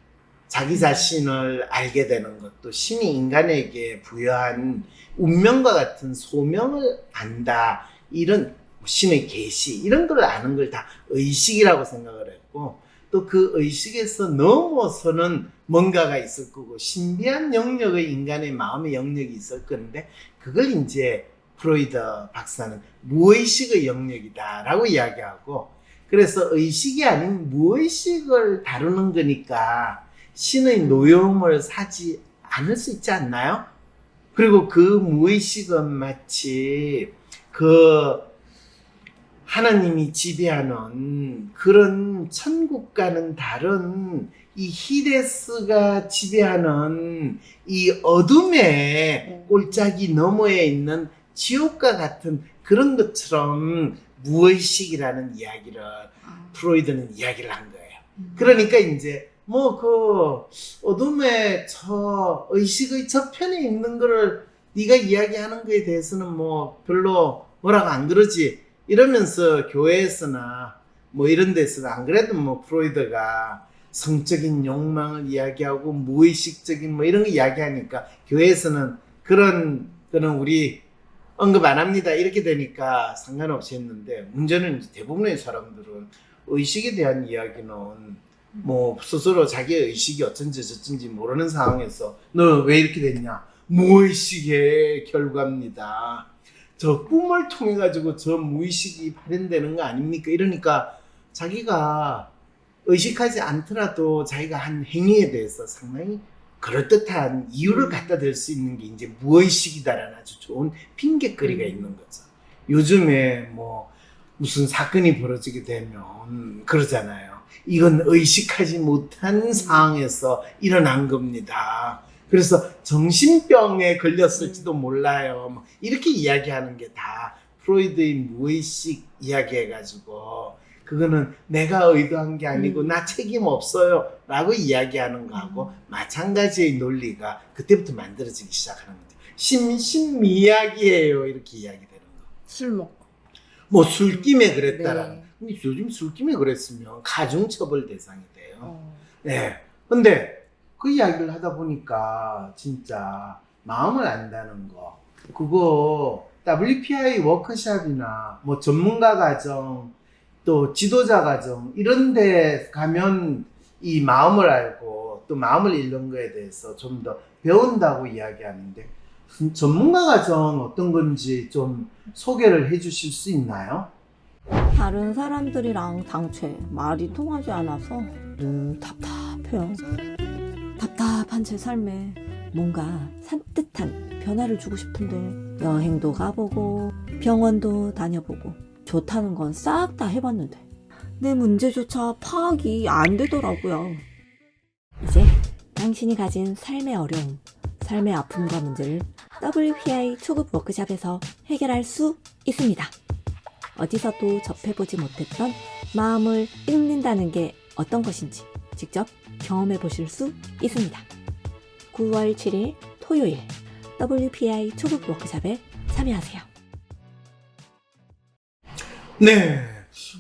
자기 자신을 알게 되는 것도 신이 인간에게 부여한 운명과 같은 소명을 안다. 이런 신의 계시 이런 걸 아는 걸 다 의식이라고 생각을 했고, 또 그 의식에서 넘어서는 뭔가가 있을 거고 신비한 영역의 인간의 마음의 영역이 있을 건데, 그걸 이제 프로이드 박사는 무의식의 영역이다라고 이야기하고, 그래서 의식이 아닌 무의식을 다루는 거니까 신의 노여움을 사지 않을 수 있지 않나요? 그리고 그 무의식은 마치 그 하나님이 지배하는 그런 천국과는 다른 이 히데스가 지배하는 이 어둠의 골짜기 너머에 있는 지옥과 같은 그런 것처럼 무의식이라는 이야기를 프로이드는 이야기를 한 거예요. 그러니까 이제 뭐 그 어둠의 저 의식의 저편에 있는 거를 네가 이야기하는 거에 대해서는 뭐 별로 뭐라고 안 그러지 이러면서 교회에서나 뭐 이런 데서는 안 그래도 뭐 프로이드가 성적인 욕망을 이야기하고 무의식적인 뭐 이런 거 이야기하니까 교회에서는 그런 거는 우리 언급 안 합니다 이렇게 되니까 상관없이 했는데, 문제는 대부분의 사람들은 의식에 대한 이야기는 뭐 스스로 자기의 의식이 어쩐지 저쩐지 모르는 상황에서 너 왜 이렇게 됐냐, 무의식의 결과입니다, 저 꿈을 통해 가지고 저 무의식이 발현되는 거 아닙니까? 이러니까 자기가 의식하지 않더라도 자기가 한 행위에 대해서 상당히 그럴듯한 이유를 갖다 댈 수 있는 게 이제 무의식이다라는 아주 좋은 핑계거리가 있는 거죠. 요즘에 뭐 무슨 사건이 벌어지게 되면 그러잖아요. 이건 의식하지 못한 상황에서 일어난 겁니다. 그래서 정신병에 걸렸을지도 몰라요. 뭐 이렇게 이야기하는 게 다 프로이드의 무의식 이야기해가지고 그거는 내가 의도한 게 아니고 나 책임 없어요 라고 이야기하는 거하고 마찬가지의 논리가 그때부터 만들어지기 시작하는 거죠. 심미이야기예요 이렇게 이야기되는 거. 술 먹고. 뭐 술김에 그랬다라는. 네. 근데 요즘 술김에 그랬으면 가중처벌 대상이 돼요. 네. 근데 그 이야기를 하다 보니까 진짜 마음을 안다는 거. 그거 WPI 워크숍이나 뭐 전문가 과정 또 지도자 과정 이런 데 가면 이 마음을 알고 또 마음을 잃는 거에 대해서 좀 더 배운다고 이야기하는데, 전문가 과정 어떤 건지 좀 소개를 해 주실 수 있나요? 다른 사람들이랑 당최 말이 통하지 않아서 답답해요. 답답한 제 삶에 뭔가 산뜻한 변화를 주고 싶은데 여행도 가보고 병원도 다녀보고 좋다는 건 싹 다 해봤는데 내 문제조차 파악이 안 되더라고요. 이제 당신이 가진 삶의 어려움, 삶의 아픔과 문제를 WPI 초급 워크숍에서 해결할 수 있습니다. 어디서도 접해보지 못했던 마음을 읽는다는 게 어떤 것인지 직접 경험해 보실 수 있습니다. 9월 7일 토요일 WPI 초급 워크숍에 참여하세요. 네.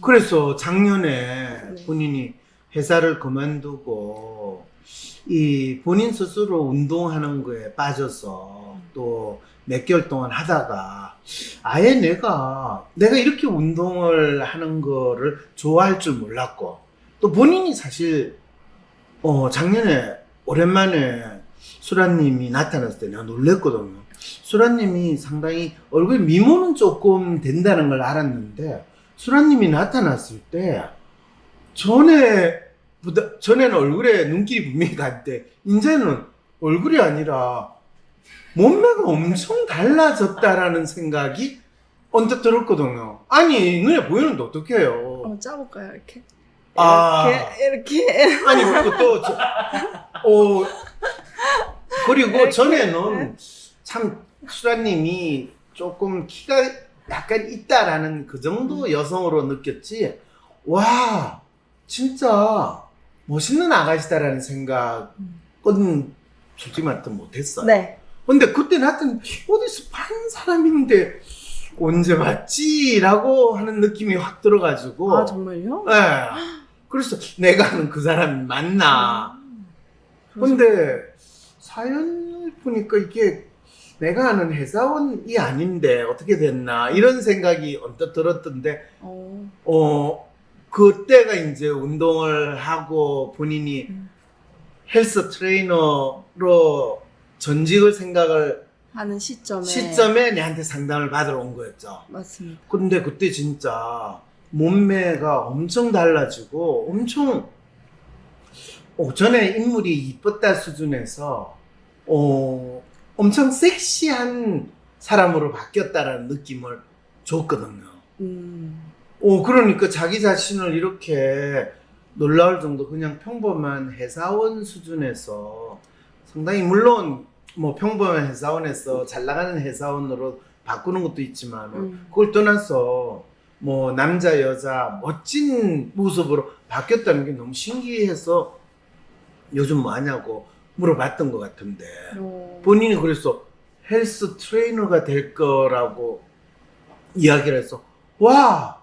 그래서 작년에 본인이 회사를 그만두고 이 본인 스스로 운동하는 거에 빠져서 또 몇 개월 동안 하다가 아예 내가 이렇게 운동을 하는 거를 좋아할 줄 몰랐고, 또 본인이 사실 작년에 오랜만에 수라님이 나타났을 때 내가 놀랬거든요. 수라님이 상당히 얼굴 미모는 조금 된다는 걸 알았는데 수라님이 나타났을 때 전에는 얼굴에 눈길이 분명히 갔대. 이제는 얼굴이 아니라 몸매가 엄청 달라졌다라는 생각이 언뜻 들었거든요. 아니 눈에 보이는데 어떡해요. 한번 짜볼까요 이렇게? 이렇게. 아니 그리고 또 그리고 이렇게. 전에는 참 수라님이 조금 키가 약간 있다라는 그 정도 여성으로 느꼈지, 와 진짜 멋있는 아가씨다라는 생각은 솔직히 말해서 못했어요. 네. 근데 그때는 하여튼 어디서 본 사람인데 언제 봤지? 라고 하는 느낌이 확 들어가지고. 아 정말요? 네. 그래서 내가 아는 그 사람이 맞나. 근데 사연을 보니까 이게 내가 아는 회사원이 아닌데 어떻게 됐나 이런 생각이 언뜻 들었던데 그때가 이제 운동을 하고 본인이 헬스 트레이너로 전직을 생각을 하는 시점에 내한테 상담을 받으러 온 거였죠. 맞습니다. 근데 그때 진짜 몸매가 엄청 달라지고 엄청 전에 인물이 이뻤다 수준에서 엄청 섹시한 사람으로 바뀌었다라는 느낌을 줬거든요. 그러니까 자기 자신을 이렇게 놀라울 정도 그냥 평범한 회사원 수준에서 상당히 물론 뭐 평범한 회사원에서 잘 나가는 회사원으로 바꾸는 것도 있지만 그걸 떠나서 뭐 남자 여자 멋진 모습으로 바뀌었다는 게 너무 신기해서 요즘 뭐 하냐고 물어봤던 것 같은데 본인이 그래서 헬스 트레이너가 될 거라고 이야기를 해서 와,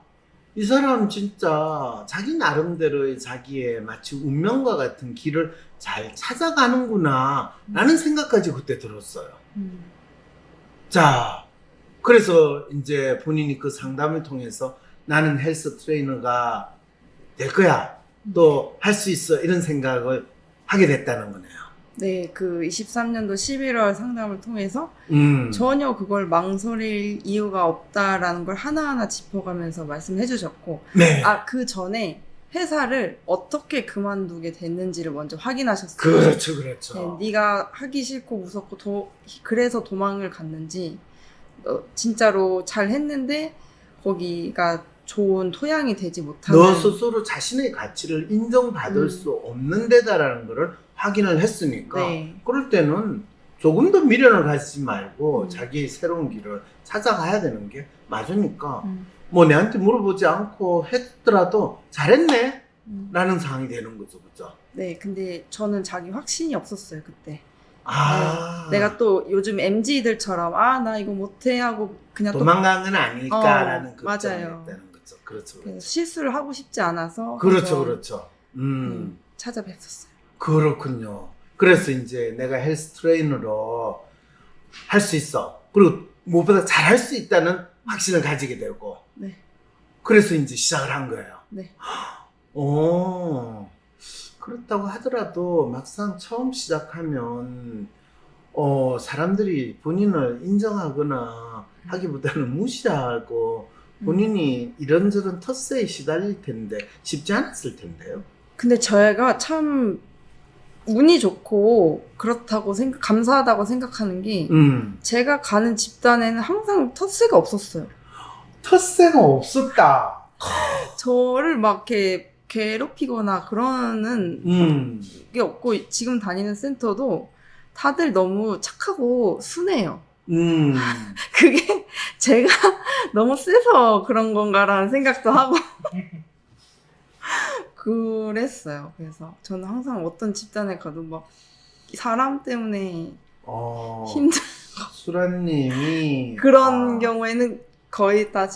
이 사람 진짜 자기 나름대로의 자기의 마치 운명과 같은 길을 잘 찾아가는구나 라는 생각까지 그때 들었어요. 자, 그래서 이제 본인이 그 상담을 통해서 나는 헬스 트레이너가 될 거야, 또 할 수 있어, 이런 생각을 하게 됐다는 거네요. 네, 그 23년도 11월 상담을 통해서 전혀 그걸 망설일 이유가 없다라는 걸 하나하나 짚어가면서 말씀해 주셨고, 네. 그 전에 회사를 어떻게 그만두게 됐는지를 먼저 확인하셨어요. 그렇죠, 그렇죠. 네, 네가 하기 싫고 무섭고 그래서 도망을 갔는지, 진짜로 잘 했는데 거기가 좋은 토양이 되지 못하는, 너 스스로 자신의 가치를 인정받을 수 없는 데다라는 거를 확인을 했으니까 네. 그럴 때는 조금 더 미련을 갖지 말고 자기의 새로운 길을 찾아가야 되는 게 맞으니까 뭐 내한테 물어보지 않고 했더라도 잘했네 라는 상황이 되는 거죠, 그죠? 네, 근데 저는 자기 확신이 없었어요 그때. 아, 내가 또 요즘 MZ들처럼 나 이거 못해 하고 그냥 도망간 건 아닐까라는 맞아요. 걱정이 있다는 거죠. 그렇죠, 그래서 그렇죠. 실수를 하고 싶지 않아서 그렇죠, 한번, 그렇죠. 찾아뵀었어요. 그렇군요. 그래서 이제 내가 헬스 트레이너로 할 수 있어. 그리고 무엇보다 잘할 수 있다는 확신을 가지게 되고. 네. 그래서 이제 시작을 한 거예요. 네. 그렇다고 하더라도 막상 처음 시작하면 사람들이 본인을 인정하거나 하기보다는 무시하고 본인이 이런저런 텃세에 시달릴 텐데 쉽지 않았을 텐데요. 근데 저희가 참 운이 좋고 그렇다고 감사하다고 생각하는 게 제가 가는 집단에는 항상 텃세가 없었어요. 텃세가 없었다. 저를 막 이렇게 괴롭히거나 그러는 게 없고, 지금 다니는 센터도 다들 너무 착하고 순해요. 그게 제가 너무 세서 그런 건가라는 생각도 하고 그랬어요. 그래서 저는 항상 어떤 집단에 가도 막 사람 때문에 힘들 수라님이 그런 경우에는 거의 다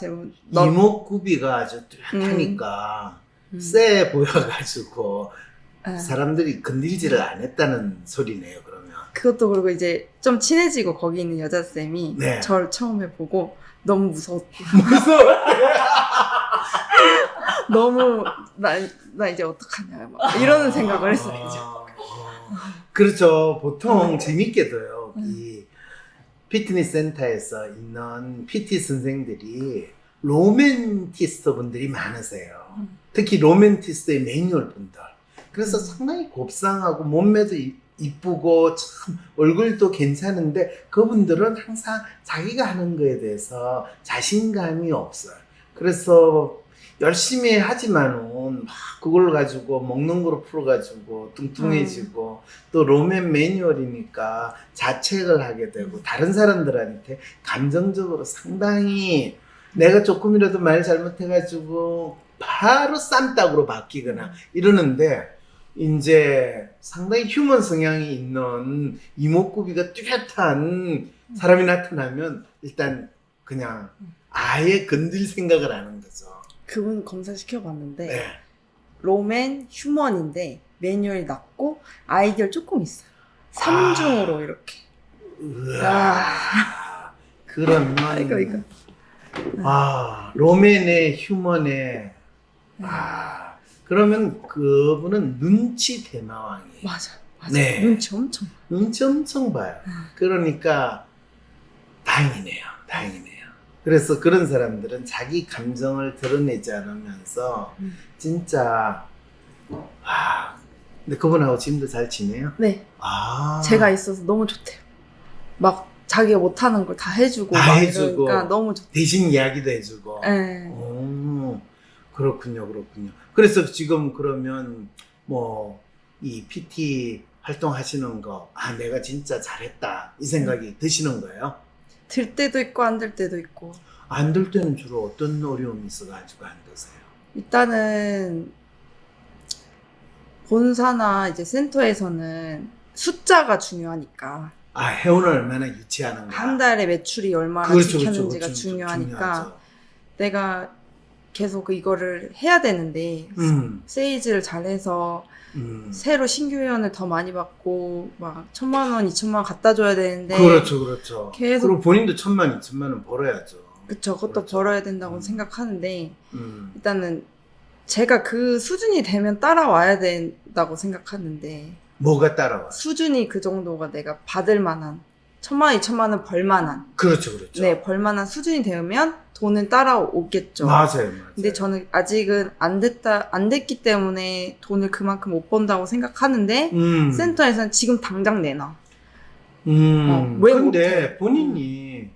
이목구비가 아주 뚜렷하니까 쎄 보여가지고 사람들이 건들지를 안 했다는 소리네요, 그러면. 그것도 그리고 이제 좀 친해지고 거기 있는 여자쌤이 네. 저를 처음에 보고 너무 무서웠대요. 무서워. 너무 나 이제 어떡하냐 막 이러는 생각을 했어요. 이제. 그렇죠. 보통 재밌게도요. 이 피트니스 센터에서 있는 PT 선생들이 로맨티스트 분들이 많으세요. 특히 로맨티스트의 매뉴얼 분들. 그래서 상당히 곱상하고 몸매도 이쁘고 참 얼굴도 괜찮은데 그분들은 항상 자기가 하는 거에 대해서 자신감이 없어요. 그래서 열심히 하지만은 막 그걸 가지고 먹는 거로 풀어가지고 뚱뚱해지고 또 로맨 매뉴얼이니까 자책을 하게 되고 다른 사람들한테 감정적으로 상당히 내가 조금이라도 말 잘못해가지고 바로 쌈딱으로 바뀌거나 이러는데 이제 상당히 휴먼 성향이 있는 이목구비가 뚜렷한 사람이 나타나면 일단 그냥 아예 건들 생각을 하는 거죠. 그분 검사시켜봤는데 네. 로맨 휴먼인데 매뉴얼이 낮고 아이디어 조금 있어요. 3중으로 이렇게. 으아. 그러면 이거. 로맨의 휴먼의 그러면 그분은 눈치 대마왕이에요. 맞아. 네. 눈치 엄청 봐요. 그러니까 다행이네요. 그래서 그런 사람들은 자기 감정을 드러내지 않으면서 진짜 근데 그분하고 지금도 잘 지내요? 네. 제가 있어서 너무 좋대요. 막 자기가 못하는 걸 다 해주고 다 막 해주고 이러니까 너무 좋대요. 대신 이야기도 해주고. 네. 오, 그렇군요. 그래서 지금 그러면 뭐 이 PT 활동하시는 거, 내가 진짜 잘했다 이 생각이 드시는 거예요? 들 때도 있고 안 들 때도 있고. 안 될 때는 주로 어떤 어려움이 있어가지고 안 드세요? 일단은 본사나 이제 센터에서는 숫자가 중요하니까 회원을 얼마나 유치하는가. 한 달에 매출이 얼마나 그렇죠, 지켰는지가 그렇죠. 중요하니까 중요하죠. 내가 계속 이거를 해야 되는데 세일즈를 잘해서 새로 신규 회원을 더 많이 받고 막 1,000만 원, 2,000만 원 갖다 줘야 되는데 그렇죠. 계속 그리고 본인도 1,000만, 2,000만 원 벌어야죠. 그쵸, 그것도 그렇죠. 벌어야 된다고 생각하는데 일단은 제가 그 수준이 되면 따라와야 된다고 생각하는데 뭐가 따라와요? 수준이 그 정도가 내가 받을 만한 1,000만 원, 2,000만 원 벌 만한 그렇죠. 네, 벌 만한 수준이 되면 돈은 따라오겠죠. 맞아요. 근데 저는 아직은 안 됐기 때문에 돈을 그만큼 못 번다고 생각하는데 센터에서는 지금 당장 내놔. 왜 근데 못해? 본인이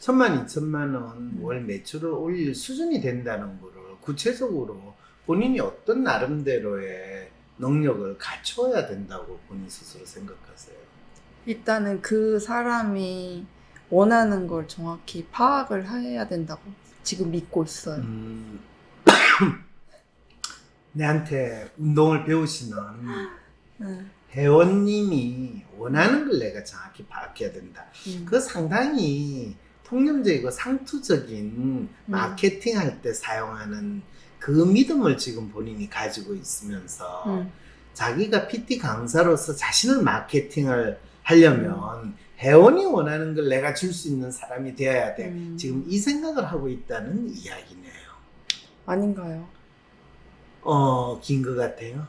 1,000만, 2,000만 원 월 매출을 올릴 수준이 된다는 거를 구체적으로 본인이 어떤 나름대로의 능력을 갖춰야 된다고 본인 스스로 생각하세요? 일단은 그 사람이 원하는 걸 정확히 파악을 해야 된다고 지금 믿고 있어요. 내한테 운동을 배우시는 네. 회원님이 원하는 걸 내가 정확히 파악해야 된다. 그 상당히 통념적이고 상투적인 마케팅할 때 사용하는 그 믿음을 지금 본인이 가지고 있으면서 자기가 PT 강사로서 자신을 마케팅을 하려면 회원이 원하는 걸 내가 줄 수 있는 사람이 되어야 돼. 지금 이 생각을 하고 있다는 이야기네요. 아닌가요? 긴 것 같아요.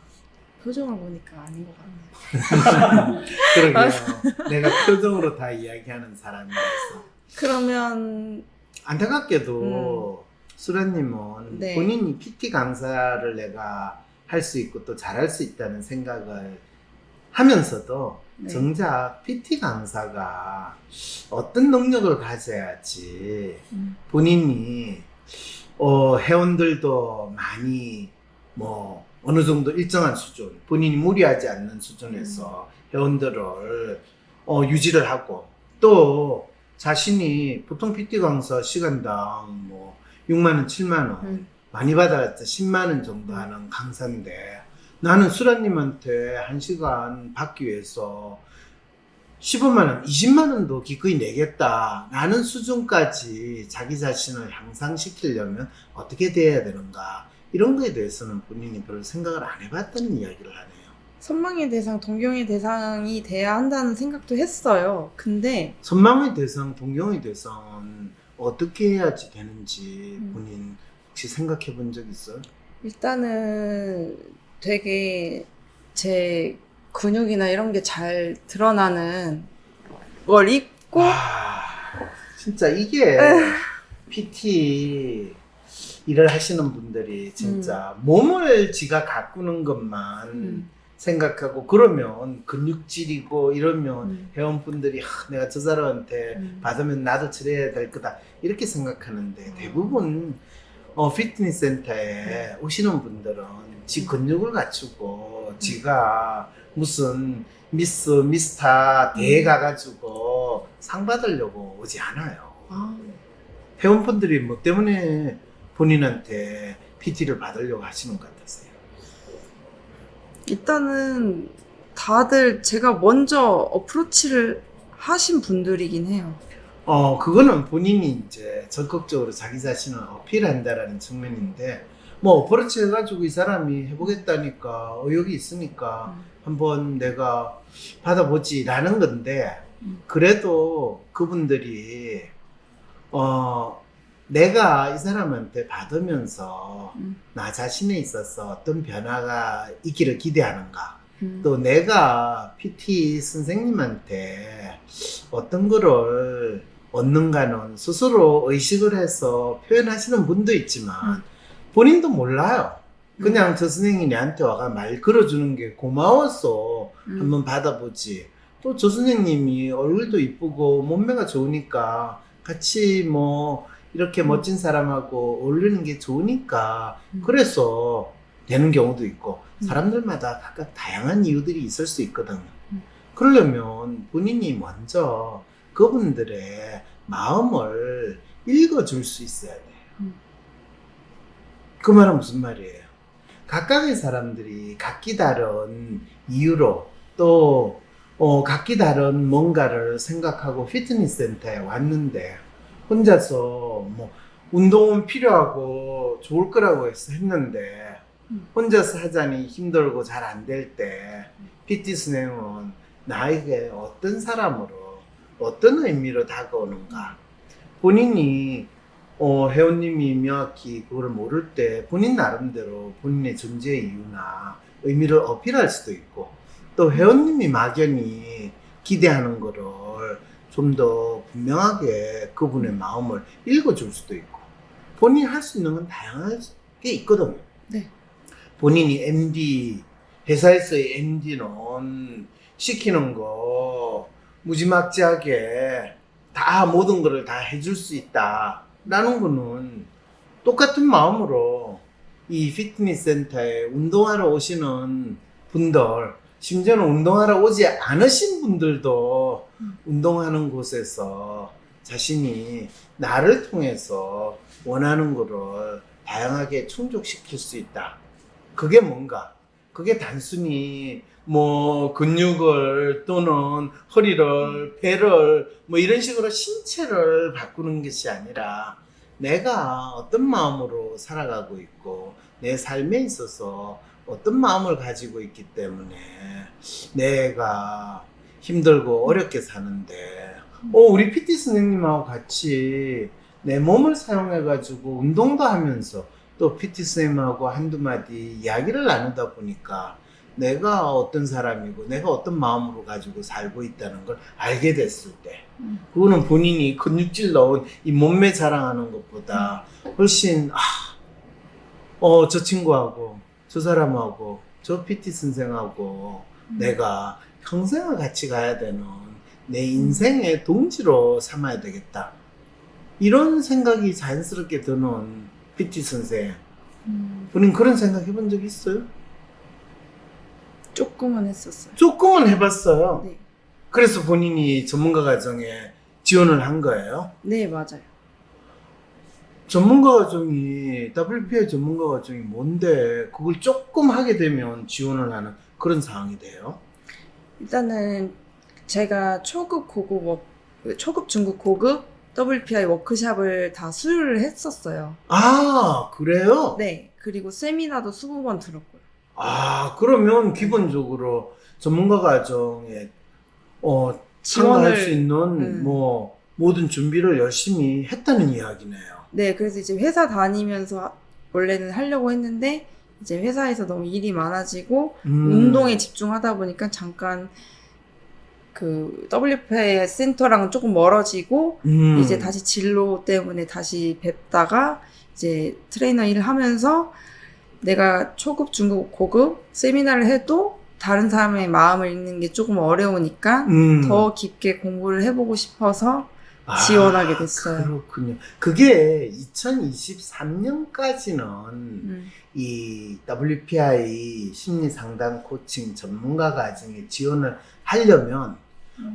표정을 보니까 아닌 것 같네요. 그러게요. 내가 표정으로 다 이야기하는 사람이라서. 그러면 안타깝게도 수라님은 네. 본인이 PT 강사를 내가 할 수 있고 또 잘할 수 있다는 생각을 하면서도 네. 정작 PT 강사가 어떤 능력을 가져야지 본인이 회원들도 많이 뭐 어느 정도 일정한 수준, 본인이 무리하지 않는 수준에서 회원들을 유지를 하고 또 자신이 보통 PT 강사 시간당 뭐 6만 원, 7만 원 많이 받아봤자 10만 원 정도 하는 강사인데 나는 수라님한테 1시간 받기 위해서 15만 원, 20만 원도 기꺼이 내겠다 라는 수준까지 자기 자신을 향상시키려면 어떻게 돼야 되는가 이런 거에 대해서는 본인이 별로 생각을 안 해봤다는 이야기를 하네요. 선망의 대상, 동경의 대상이 돼야 한다는 생각도 했어요. 근데 선망의 대상, 동경의 대상은 어떻게 해야지 되는지 본인 혹시 생각해 본 적 있어요? 일단은 되게 제 근육이나 이런 게 잘 드러나는 걸 입고 진짜 이게 PT 일을 하시는 분들이 진짜 몸을 지가 가꾸는 것만 생각하고 그러면 근육질이고 이러면 회원분들이 내가 저 사람한테 받으면 나도 저래야 될 거다 이렇게 생각하는데 대부분 피트니스 센터에 오시는 분들은 지 근육을 갖추고 지가 무슨 미스, 미스타 대회 가가지고 상 받으려고 오지 않아요. 회원분들이 뭐 때문에 본인한테 PT를 받으려고 하시는 것 같으세요? 일단은 다들 제가 먼저 어프로치를 하신 분들이긴 해요. 그거는 본인이 이제 적극적으로 자기 자신을 어필한다라는 측면인데, 뭐, 어프로치 해가지고 이 사람이 해보겠다니까, 의욕이 있으니까, 한번 내가 받아보지라는 건데, 그래도 그분들이 내가 이 사람한테 받으면서 나 자신에 있어서 어떤 변화가 있기를 기대하는가, 또 내가 PT 선생님한테 어떤 거를 얻는가는 스스로 의식을 해서 표현하시는 분도 있지만 본인도 몰라요. 그냥 저 선생님이 내한테 와가 말 걸어주는 게 고마워서 한번 받아보지. 또 저 선생님이 얼굴도 이쁘고 몸매가 좋으니까 같이 뭐 이렇게 멋진 사람하고 어울리는 게 좋으니까 그래서 되는 경우도 있고, 사람들마다 각각 다양한 이유들이 있을 수 있거든요. 그러려면 본인이 먼저 그분들의 마음을 읽어줄 수 있어야 돼요. 그 말은 무슨 말이에요? 각각의 사람들이 각기 다른 이유로 또 각기 다른 뭔가를 생각하고 피트니스 센터에 왔는데, 혼자서 뭐 운동은 필요하고 좋을 거라고 했는데 혼자서 하자니 힘들고 잘 안 될 때 PT 선생님은 나에게 어떤 사람으로 어떤 의미로 다가오는가, 본인이 회원님이 명확히 그걸 모를 때 본인 나름대로 본인의 존재의 이유나 의미를 어필할 수도 있고, 또 회원님이 막연히 기대하는 거를 좀 더 분명하게 그분의 마음을 읽어줄 수도 있고, 본인이 할 수 있는 건 다양하게 있거든요. 네. 본인이 MD, 회사에서의 MD는 시키는 거 무지막지하게 다 모든 거를 다 해줄 수 있다 라는 거는 똑같은 마음으로 이 피트니스 센터에 운동하러 오시는 분들, 심지어는 운동하러 오지 않으신 분들도 운동하는 곳에서 자신이 나를 통해서 원하는 거를 다양하게 충족시킬 수 있다. 그게 뭔가? 그게 단순히 뭐 근육을 또는 허리를, 배를 뭐 이런 식으로 신체를 바꾸는 것이 아니라 내가 어떤 마음으로 살아가고 있고 내 삶에 있어서 어떤 마음을 가지고 있기 때문에 내가 힘들고 어렵게 사는데 우리 PT 선생님하고 같이 내 몸을 사용해가지고 운동도 하면서 또 PT 선생님하고 한두 마디 이야기를 나누다 보니까 내가 어떤 사람이고 내가 어떤 마음으로 가지고 살고 있다는 걸 알게 됐을 때, 그거는 본인이 근육질 넣은 이 몸매 자랑하는 것보다 훨씬 저 친구하고 저 사람하고 저 PT 선생하고 내가 평생을 같이 가야 되는 내 인생의 동지로 삼아야 되겠다, 이런 생각이 자연스럽게 드는 PT 선생. 본인 그런 생각 해본 적 있어요? 조금은 했었어요. 조금은 해봤어요. 네. 그래서 본인이 전문가 과정에 지원을 한 거예요? 네, 맞아요. 전문가 과정이, WPI 전문가 과정이 뭔데 그걸 조금 하게 되면 지원을 하는 그런 상황이 돼요? 일단은 제가 초급, 중급, 고급 WPI 워크샵을 다 수료를 했었어요. 아, 그래요? 네. 그리고 세미나도 20번 들었고요. 아, 그러면 기본적으로 전문가 과정에 참가할 수 있는 뭐 모든 준비를 열심히 했다는 이야기네요. 네, 그래서 이제 회사 다니면서 원래는 하려고 했는데 이제 회사에서 너무 일이 많아지고 운동에 집중하다 보니까 잠깐 그 WPI 센터랑은 조금 멀어지고 이제 다시 진로 때문에 다시 뵙다가 이제 트레이너 일을 하면서 내가 초급, 중급, 고급 세미나를 해도 다른 사람의 마음을 읽는 게 조금 어려우니까 더 깊게 공부를 해보고 싶어서 지원하게 됐어요. 그렇군요. 그게 2023년까지는 이 WPI 심리상담 코칭 전문가 과정에 지원을 하려면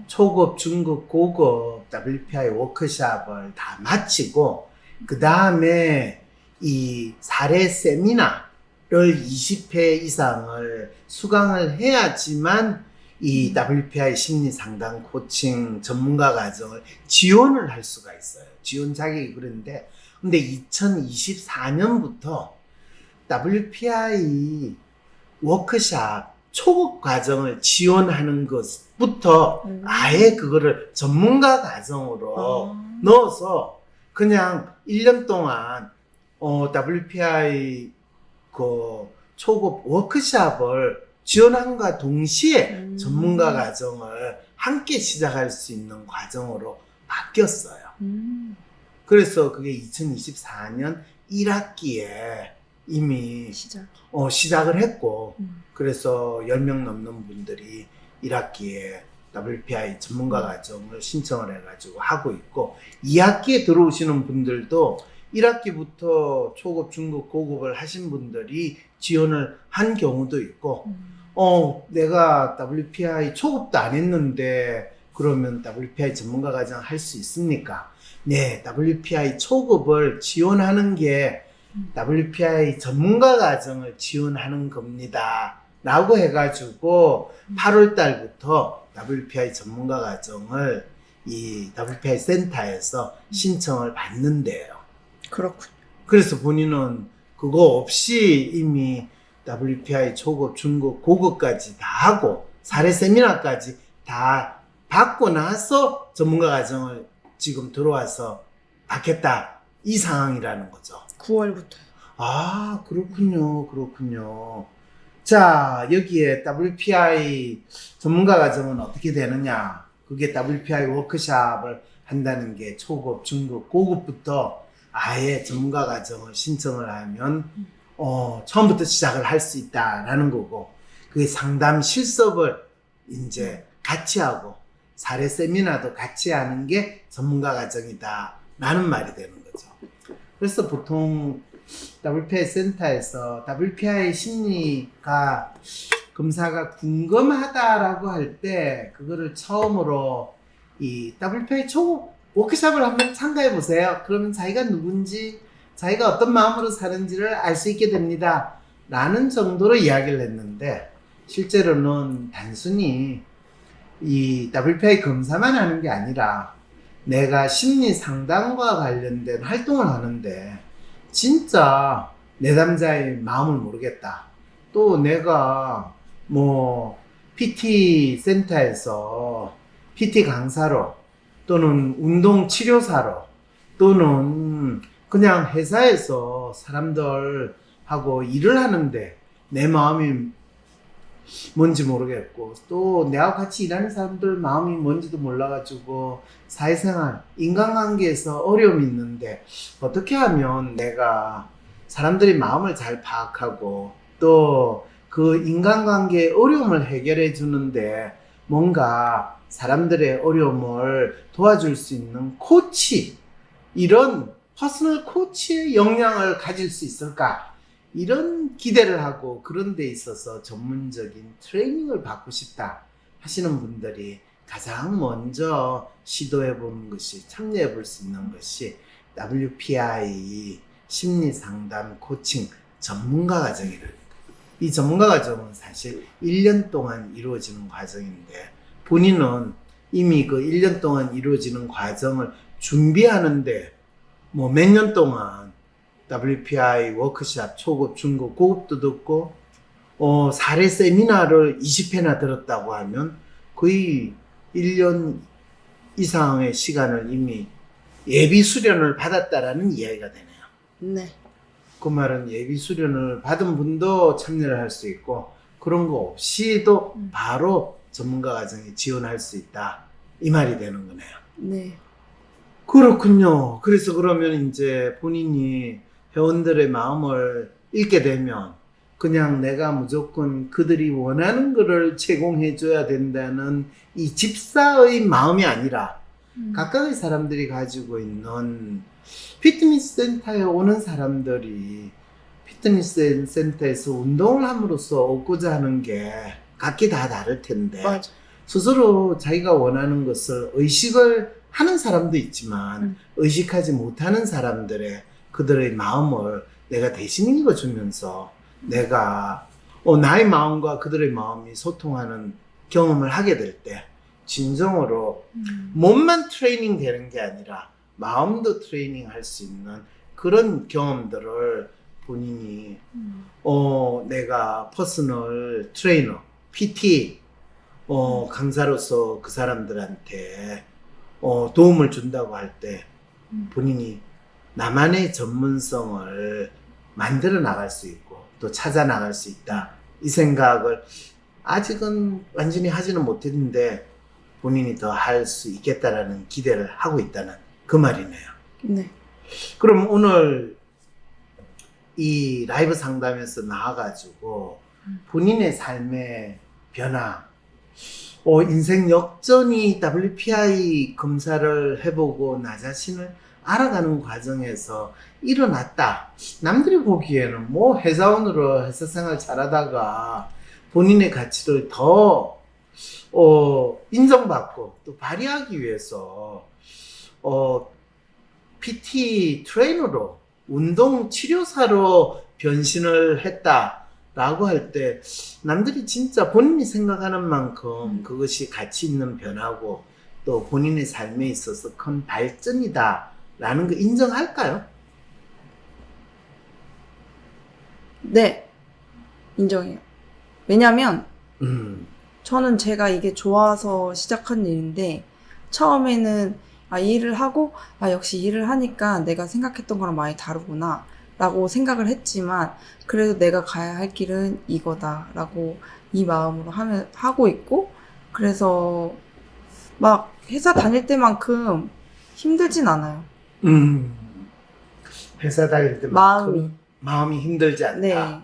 초급, 중급, 고급 WPI 워크샵을 다 마치고 그 다음에 이 사례 세미나를 20회 이상을 수강을 해야지만 이 WPI 심리상담 코칭 전문가 과정을 지원을 할 수가 있어요. 지원 자격이 그런데, 근데 2024년부터 WPI 워크샵 초급 과정을 지원하는 것부터 음. 아예 그거를 전문가 과정으로 넣어서 그냥 1년 동안 WPI 그 초급 워크숍을 지원함과 동시에 전문가 과정을 함께 시작할 수 있는 과정으로 바뀌었어요. 그래서 그게 2024년 1학기에 이미 시작을 했고, 그래서 10명 넘는 분들이 1학기에 WPI 전문가 과정을 신청을 해가지고 하고 있고, 2학기에 들어오시는 분들도 1학기부터 초급, 중급, 고급을 하신 분들이 지원을 한 경우도 있고, 내가 WPI 초급도 안 했는데 그러면 WPI 전문가 과정 할 수 있습니까? 네, WPI 초급을 지원하는 게 WPI 전문가 과정을 지원하는 겁니다. 라고 해가지고 8월 달부터 WPI 전문가 과정을 이 WPI 센터에서 신청을 받는데요. 그렇군요. 그래서 본인은 그거 없이 이미 WPI 초급, 중급, 고급까지 다 하고 사례 세미나까지 다 받고 나서 전문가 과정을 지금 들어와서 받겠다, 이 상황이라는 거죠. 9월부터. 아, 그렇군요. 자, 여기에 WPI 전문가 과정은 어떻게 되느냐? 그게 WPI 워크숍을 한다는 게 초급, 중급, 고급부터 아예 전문가 과정을 신청을 하면 처음부터 시작을 할 수 있다라는 거고, 그게 상담 실습을 이제 같이 하고 사례 세미나도 같이 하는 게 전문가 과정이다 라는 말이 되는 거죠. 그래서 보통 WPI 센터에서 WPI 심리가 검사가 궁금하다라고 할 때 그거를 처음으로 이 WPI 초급 워크숍을 한번 참가해 보세요. 그러면 자기가 누군지, 자기가 어떤 마음으로 사는지를 알 수 있게 됩니다 라는 정도로 이야기를 했는데, 실제로는 단순히 이 WPI 검사만 하는 게 아니라 내가 심리 상담과 관련된 활동을 하는데 진짜 내담자의 마음을 모르겠다, 또 내가 뭐 PT 센터에서 PT 강사로 또는 운동 치료사로 또는 그냥 회사에서 사람들하고 일을 하는데 내 마음이 뭔지 모르겠고, 또 내가 같이 일하는 사람들 마음이 뭔지도 몰라가지고 사회생활, 인간관계에서 어려움이 있는데 어떻게 하면 내가 사람들의 마음을 잘 파악하고 또 그 인간관계의 어려움을 해결해 주는데 뭔가 사람들의 어려움을 도와줄 수 있는 코치, 이런 퍼스널 코치의 역량을 가질 수 있을까, 이런 기대를 하고 그런 데 있어서 전문적인 트레이닝을 받고 싶다 하시는 분들이 가장 먼저 시도해 보는 것이, 참여해 볼 수 있는 것이 WPI 심리상담 코칭 전문가 과정이랍니다. 이 전문가 과정은 사실 1년 동안 이루어지는 과정인데, 본인은 이미 그 1년 동안 이루어지는 과정을 준비하는데 뭐 몇 년 동안 WPI 워크숍 초급, 중급, 고급도 듣고 사례 세미나를 20회나 들었다고 하면 거의 1년 이상의 시간을 이미 예비 수련을 받았다라는 이야기가 되네요. 네. 그 말은 예비 수련을 받은 분도 참여를 할 수 있고, 그런 거 없이도 바로 전문가 과정에 지원할 수 있다, 이 말이 되는 거네요. 네. 그렇군요. 그래서 그러면 이제 본인이 회원들의 마음을 읽게 되면 그냥 내가 무조건 그들이 원하는 거를 제공해 줘야 된다는 이 집사의 마음이 아니라 각각의 사람들이 가지고 있는, 피트니스 센터에 오는 사람들이 피트니스 센터에서 운동을 함으로써 얻고자 하는 게 각기 다 다를 텐데, 맞아. 스스로 자기가 원하는 것을 의식을 하는 사람도 있지만 의식하지 못하는 사람들의 그들의 마음을 내가 대신 읽어주면서 내가 나의 마음과 그들의 마음이 소통하는 경험을 하게 될 때 진정으로 몸만 트레이닝 되는 게 아니라 마음도 트레이닝 할 수 있는 그런 경험들을 본인이 내가 퍼스널 트레이너, PT 강사로서 그 사람들한테 도움을 준다고 할 때 본인이 나만의 전문성을 만들어 나갈 수 있고 또 찾아 나갈 수 있다. 이 생각을 아직은 완전히 하지는 못했는데 본인이 더 할 수 있겠다라는 기대를 하고 있다는 그 말이네요. 네. 그럼 오늘 이 라이브 상담에서 나와가지고 본인의 삶의 변화, 인생 역전이 WPI 검사를 해보고 나 자신을 알아가는 과정에서 일어났다. 남들이 보기에는 뭐 회사원으로 회사 생활 잘하다가 본인의 가치를 더 인정받고 또 발휘하기 위해서 PT 트레이너로 운동 치료사로 변신을 했다라고 할 때 남들이 진짜 본인이 생각하는 만큼 그것이 가치 있는 변화고 또 본인의 삶에 있어서 큰 발전이다라는 거 인정할까요? 네. 인정해요. 왜냐면 저는 제가 이게 좋아서 시작한 일인데 처음에는 일을 하고 역시 일을 하니까 내가 생각했던 거랑 많이 다르구나 라고 생각을 했지만 그래도 내가 가야 할 길은 이거다 라고 이 마음으로 하고 있고 그래서 막 회사 다닐 때만큼 힘들진 않아요. 회사 다닐 때 마음이 힘들지 않다. 네.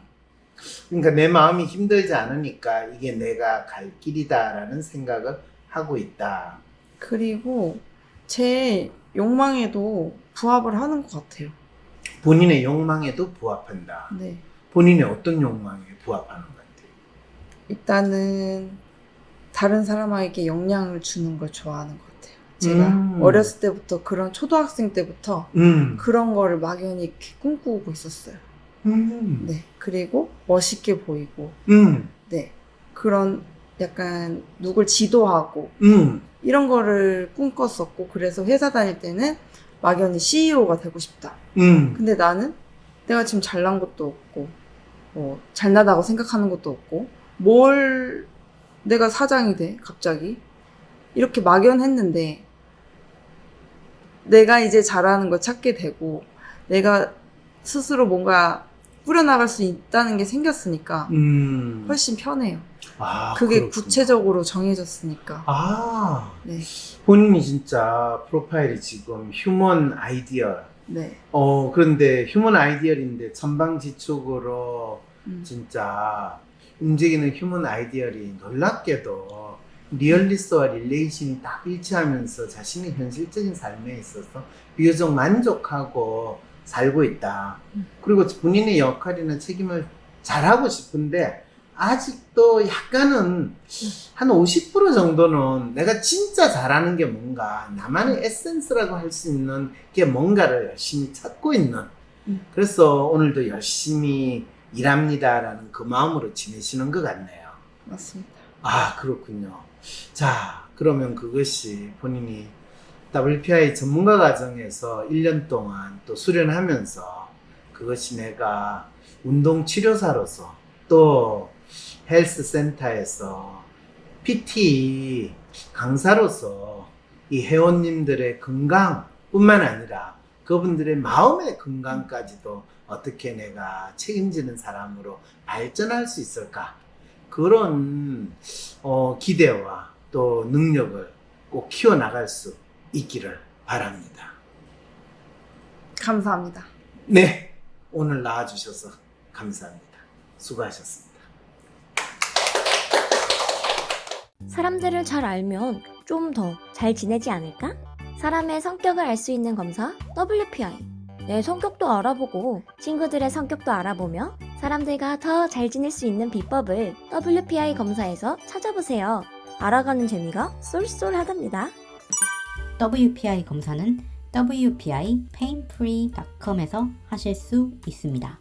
그러니까 내 마음이 힘들지 않으니까 이게 내가 갈 길이다라는 생각을 하고 있다. 그리고 제 욕망에도 부합을 하는 것 같아요. 본인의 욕망에도 부합한다. 네. 본인의 어떤 욕망에 부합하는 것 같아요? 일단은 다른 사람에게 영향을 주는 걸 좋아하는 것 같아요. 제가 어렸을 때부터 그런 초등학생 때부터 그런 거를 막연히 이렇게 꿈꾸고 있었어요. 네. 그리고 멋있게 보이고, 네. 그런 약간 누굴 지도하고, 이런 거를 꿈꿨었고, 그래서 회사 다닐 때는 막연히 CEO가 되고 싶다. 근데 나는 내가 지금 잘난 것도 없고, 잘나다고 생각하는 것도 없고, 뭘 내가 사장이 돼, 갑자기. 이렇게 막연했는데, 내가 이제 잘하는 걸 찾게 되고, 내가 스스로 뭔가 꾸려나갈 수 있다는 게 생겼으니까, 훨씬 편해요. 그게 그렇구나. 구체적으로 정해졌으니까. 네. 본인이 진짜 프로파일이 지금 휴먼 아이디얼. 네. 그런데 휴먼 아이디얼인데 천방지축으로 진짜 움직이는 휴먼 아이디얼이 놀랍게도 리얼리스트와 릴레이션이 딱 일치하면서 자신의 현실적인 삶에 있어서 비교적 만족하고 살고 있다. 그리고 본인의 역할이나 책임을 잘하고 싶은데 아직도 약간은 한 50% 정도는 내가 진짜 잘하는 게 뭔가 나만의 에센스라고 할 수 있는 게 뭔가를 열심히 찾고 있는 그래서 오늘도 열심히 일합니다라는 그 마음으로 지내시는 것 같네요. 맞습니다. 그렇군요. 자, 그러면 그것이 본인이 WPI 전문가 과정에서 1년 동안 또 수련하면서 그것이 내가 운동치료사로서 또 헬스센터에서 PT 강사로서 이 회원님들의 건강뿐만 아니라 그분들의 마음의 건강까지도 어떻게 내가 책임지는 사람으로 발전할 수 있을까? 그런 기대와 또 능력을 꼭 키워나갈 수 있기를 바랍니다. 감사합니다. 네, 오늘 나와주셔서 감사합니다. 수고하셨습니다. 사람들을 잘 알면 좀 더 잘 지내지 않을까? 사람의 성격을 알 수 있는 검사 WPI. 내 성격도 알아보고 친구들의 성격도 알아보며 사람들과 더 잘 지낼 수 있는 비법을 WPI 검사에서 찾아보세요. 알아가는 재미가 쏠쏠하답니다. WPI 검사는 WPIpainfree.com에서 하실 수 있습니다.